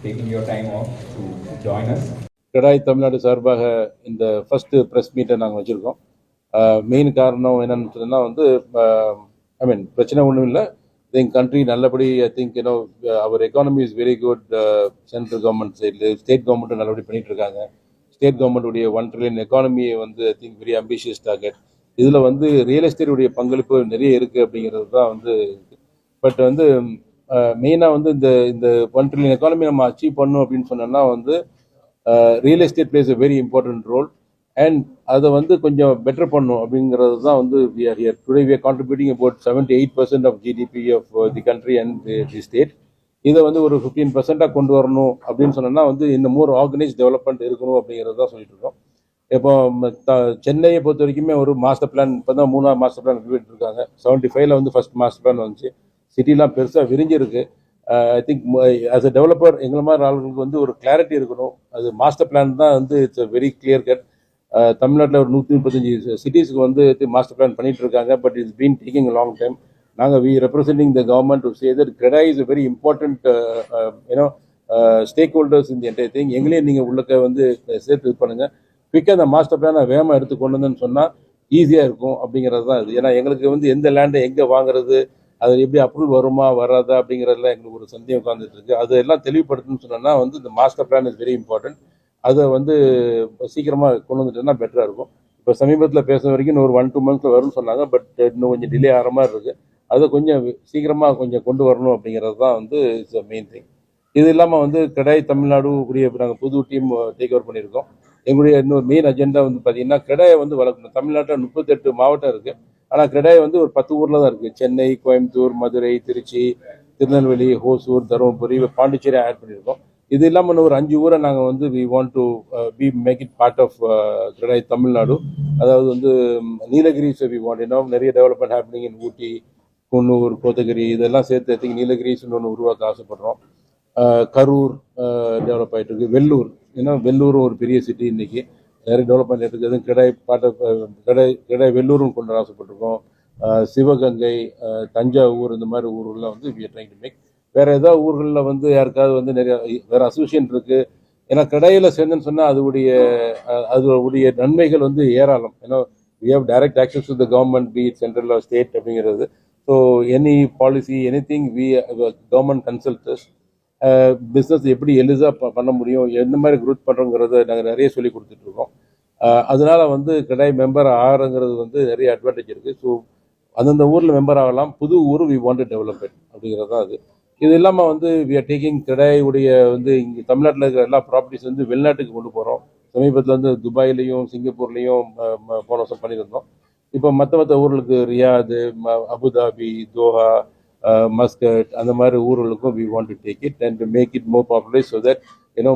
[SPEAKER 1] taking your time off to join us.
[SPEAKER 2] CREDAI Tamil Nadu சார்பாக இந்த first press மீட்டை நாங்கள் வச்சுருக்கோம். Main காரணம் என்னன்னு சொன்னால் வந்து பிரச்சனை ஒன்றும் இல்லை. எங்கள் கண்ட்ரி நல்லபடி our economy is very good. Central government சைடில் ஸ்டேட் கவர்மெண்ட்டும் நல்லபடி பண்ணிகிட்டு இருக்காங்க. ஸ்டேட் கவர்மெண்ட்டுடைய 1 trillion எக்கானமியை வந்து வெரி அம்பிஷியஸ் டார்கெட். இதில் வந்து ரியல் எஸ்டேட்டுடைய பங்களிப்பு நிறைய இருக்குது அப்படிங்கிறது தான் வந்து. பட் வந்து மெயினாக வந்து இந்த 1 trillion எக்கானமி நம்ம அச்சீவ் பண்ணணும் அப்படின்னு சொன்னோம்னா வந்து real estate plays a very important role. And அதை வந்து கொஞ்சம் பெட்டர் பண்ணும் அப்படிங்கிறது தான் வந்து we are contributing about 78% of GDP of the country and the state. இதை வந்து ஒரு 15% கொண்டு வரணும் அப்படின்னு சொன்னோம்னா வந்து இந்த மோர் ஆர்கனைஸ் டெவலப்மெண்ட் இருக்கணும் அப்படிங்கிறது தான் சொல்லிட்டு இருக்கோம். இப்போ சென்னையை பொறுத்த வரைக்குமே ஒரு மாஸ்டர் பிளான் இப்போ தான் 3ஆவது மாஸ்டர் பிளான் விட்டுட்டு இருக்காங்க. 75ல் வந்து ஃபர்ஸ்ட் மாஸ்டர் பிளான் வந்துச்சு. சிட்டிலாம் பெருசாக விரிஞ்சிருக்கு. I think as a developer எங்களை மாதிரி ஆளுங்களுக்கு வந்து ஒரு கிளாரிட்டி இருக்கணும். அது மாஸ்டர் பிளான் தான் வந்து இட்ஸ் வெரி கிளியர் கட். தமிழ்நாட்டில் ஒரு 135 சிட்டிஸ்க்கு வந்து மாஸ்டர் பிளான் பண்ணிட்டு இருக்காங்க. But it's been taking a long time. நாங்கள் we representing the government to say that CREDAI is a very important stakeholders இந்த என்டையர் திங். எங்களையும் நீங்கள் உள்ளக்க வந்து சேர்த்து இது பண்ணுங்கள். குவிக்காக அந்த மாஸ்டர் பிளானை வேகமாக எடுத்து கொண்டு வந்தேன்னு சொன்னால் ஈஸியாக இருக்கும் அப்படிங்கிறது தான் இது. ஏன்னா எங்களுக்கு வந்து எந்த லேண்டை எங்கே வாங்குறது, அது எப்படி அப்ரூவல் வருமா வராதா அப்படிங்கிறதுலாம் எங்களுக்கு ஒரு சந்தேகம் உட்காந்துட்டு இருக்கு. அது எல்லாம் தெளிவுபடுத்தணும்னு சொன்னோன்னா வந்து இந்த master plan is very important. அதை வந்து சீக்கிரமாக கொண்டு வந்துட்டோம்னா பெட்டராக இருக்கும். இப்போ சமீபத்தில் பேசுகிற வரைக்கும் இன்னும் ஒரு 1-2 மந்த்ஸில் வரும்னு சொன்னாங்க. பட் இன்னும் கொஞ்சம் டிலே ஆகிற மாதிரி இருக்குது. அதை கொஞ்சம் சீக்கிரமாக கொஞ்சம் கொண்டு வரணும் அப்படிங்கிறது தான் வந்து இட்ஸ் அ மெயின் திங். இது இல்லாமல் வந்து CREDAI தமிழ்நாடு கூடிய நாங்கள் புது டீம் டேக் ஓவர் பண்ணியிருக்கோம். எங்களுடைய இன்னொரு மெயின் அஜெண்டா வந்து பார்த்தீங்கன்னா CREDAI வந்து வளர்க்கணும். தமிழ்நாட்டில் 38 மாவட்டம் இருக்குது. ஆனால் CREDAI வந்து ஒரு 10 ஊரில் தான் இருக்குது. சென்னை, கோயம்புத்தூர், மதுரை, திருச்சி, திருநெல்வேலி, ஹோசூர், தருமபுரி, பாண்டிச்சேரி ஆட் பண்ணியிருக்கோம். இது இல்லாமல் இன்னும் ஒரு 5 ஊரை நாங்கள் வந்து we want to make it part of CREDAI Tamil Nadu. அதாவது வந்து நீலகிரிஸ் வி வாண்ட் நிறைய development happening in Ooty, Coonoor, Kotagiri இதெல்லாம் சேர்த்து நீலகிரிஸ் இன்னொன்று உருவாக்க ஆசைப்படுறோம். கரூர் டெவலப் ஆகிட்டு இருக்கு. வெள்ளூர், ஏன்னா வெள்ளூரும் ஒரு பெரிய சிட்டி இன்னைக்கு நிறைய டெவலப்மெண்ட் இருக்குது. CREDAI பார்ட் ஆஃப் CREDAI வெள்ளூரும் கொண்டு வர ஆசைப்பட்டிருக்கோம். சிவகங்கை, தஞ்சாவூர் இந்த மாதிரி ஊர்கள்லாம் வந்து we are trying to make. வேற ஏதாவது ஊர்களில் வந்து யாருக்காவது வந்து நிறைய வேற அசோசியேஷன் இருக்கு. ஏன்னா CREDAIல சேர்ந்துன்னு சொன்னால் அதோடைய நன்மைகள் வந்து ஏராளம். ஏன்னா we have direct access to the government, be it central or state அப்படிங்கிறது. So any policy anything we government consults. Business எப்படி எளிதாக பண்ண முடியும், எந்த மாதிரி குரூத் பண்ணுறோங்கிறத நாங்கள் நிறைய சொல்லி கொடுத்துட்ருக்கோம். அதனால வந்து CREDAI மெம்பர் ஆகிறங்கிறது வந்து நிறைய அட்வான்டேஜ் இருக்குது. ஸோ அந்தந்த ஊரில் மெம்பர் ஆகலாம். புது ஊர் வி வாண்ட் டு டெவலப் அப்படிங்கிறது தான் அது. இது இல்லாமல் வந்து வி ஆர் டேக்கிங் CREDAI உடைய வந்து இங்கே தமிழ்நாட்டில் இருக்கிற எல்லா ப்ராப்பர்ட்டிஸ் வந்து வெளிநாட்டுக்கு கொண்டு போகிறோம். சமீபத்தில் வந்து துபாயிலையும் சிங்கப்பூர்லேயும் போன வருஷம் பண்ணியிருந்தோம். இப்போ மற்ற ஊர்களுக்கு ரியாது, அபுதாபி, தோஹா, மஸ்கட் அந்த மாதிரி ஊர்களுக்கும் we want to take it and make it more popular so that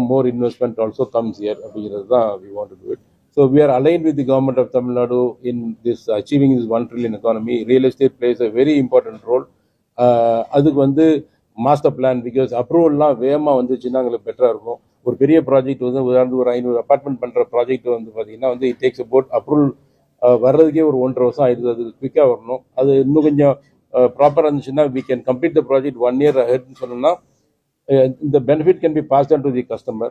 [SPEAKER 2] more investment also comes here அப்படிங்கிறது தான் we want to do it. So we are aligned with the government of Tamil Nadu in this achieving this 1 trillion economy. Real estate plays a very important role. அதுக்கு வந்து master plan because அப்ரூவல்லாம் வேகமாக வந்துச்சுன்னா எங்களுக்கு பெட்டராக இருக்கும். ஒரு பெரிய project வந்து உதாரணத்துக்கு ஒரு 500 அப்பார்ட்மெண்ட் பண்ணுற ப்ராஜெக்ட் வந்து பார்த்தீங்கன்னா வந்து இட் டேக்ஸ் அபவுட் அப்ரூவல் வர்றதுக்கே ஒரு 1.5 வருஷம் ஆயிடுது. அது குவிக்காக வரணும். அது இன்னும் கொஞ்சம் ப்ராப்பராக இருந்துச்சுன்னா we can complete the project 1 year ahead சொன்னோம்னா the benefit can be passed on to the customer.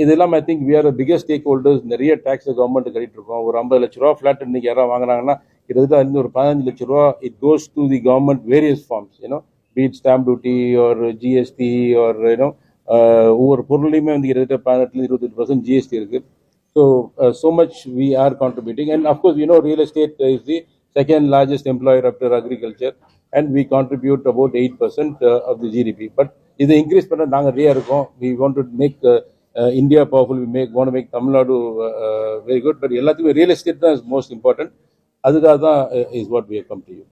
[SPEAKER 2] இது இல்லாமல் I think we are biggest stakeholders. நிறைய டேக்ஸ் கவர்மெண்ட் கட்டிட்டு இருக்கோம். ஒரு 50 லட்ச ரூபா ஃபிளாட் இன்னைக்கு யாராவது வாங்கினாங்கன்னா கிட்டத்தட்ட அதுலேருந்து ஒரு 15 லட்ச ரூபா it goes to the government various forms. Be it stamp duty or GST or ஒவ்வொரு பொருளையுமே வந்து கிட்டத்தட்ட 18-28% ஜிஎஸ்டி இருக்கு. So much we are contributing, and of course real estate is the second largest employer after agriculture, and we contribute about 8% of the GDP. But இதை increase பண்ண நாங்கள் ரெடியாக இருக்கோம். we want to make India powerful. we want to make Tamil Nadu very good. But எல்லாத்துக்குமே real estate தான் is most important. அதுக்காக தான் is what we have come to you.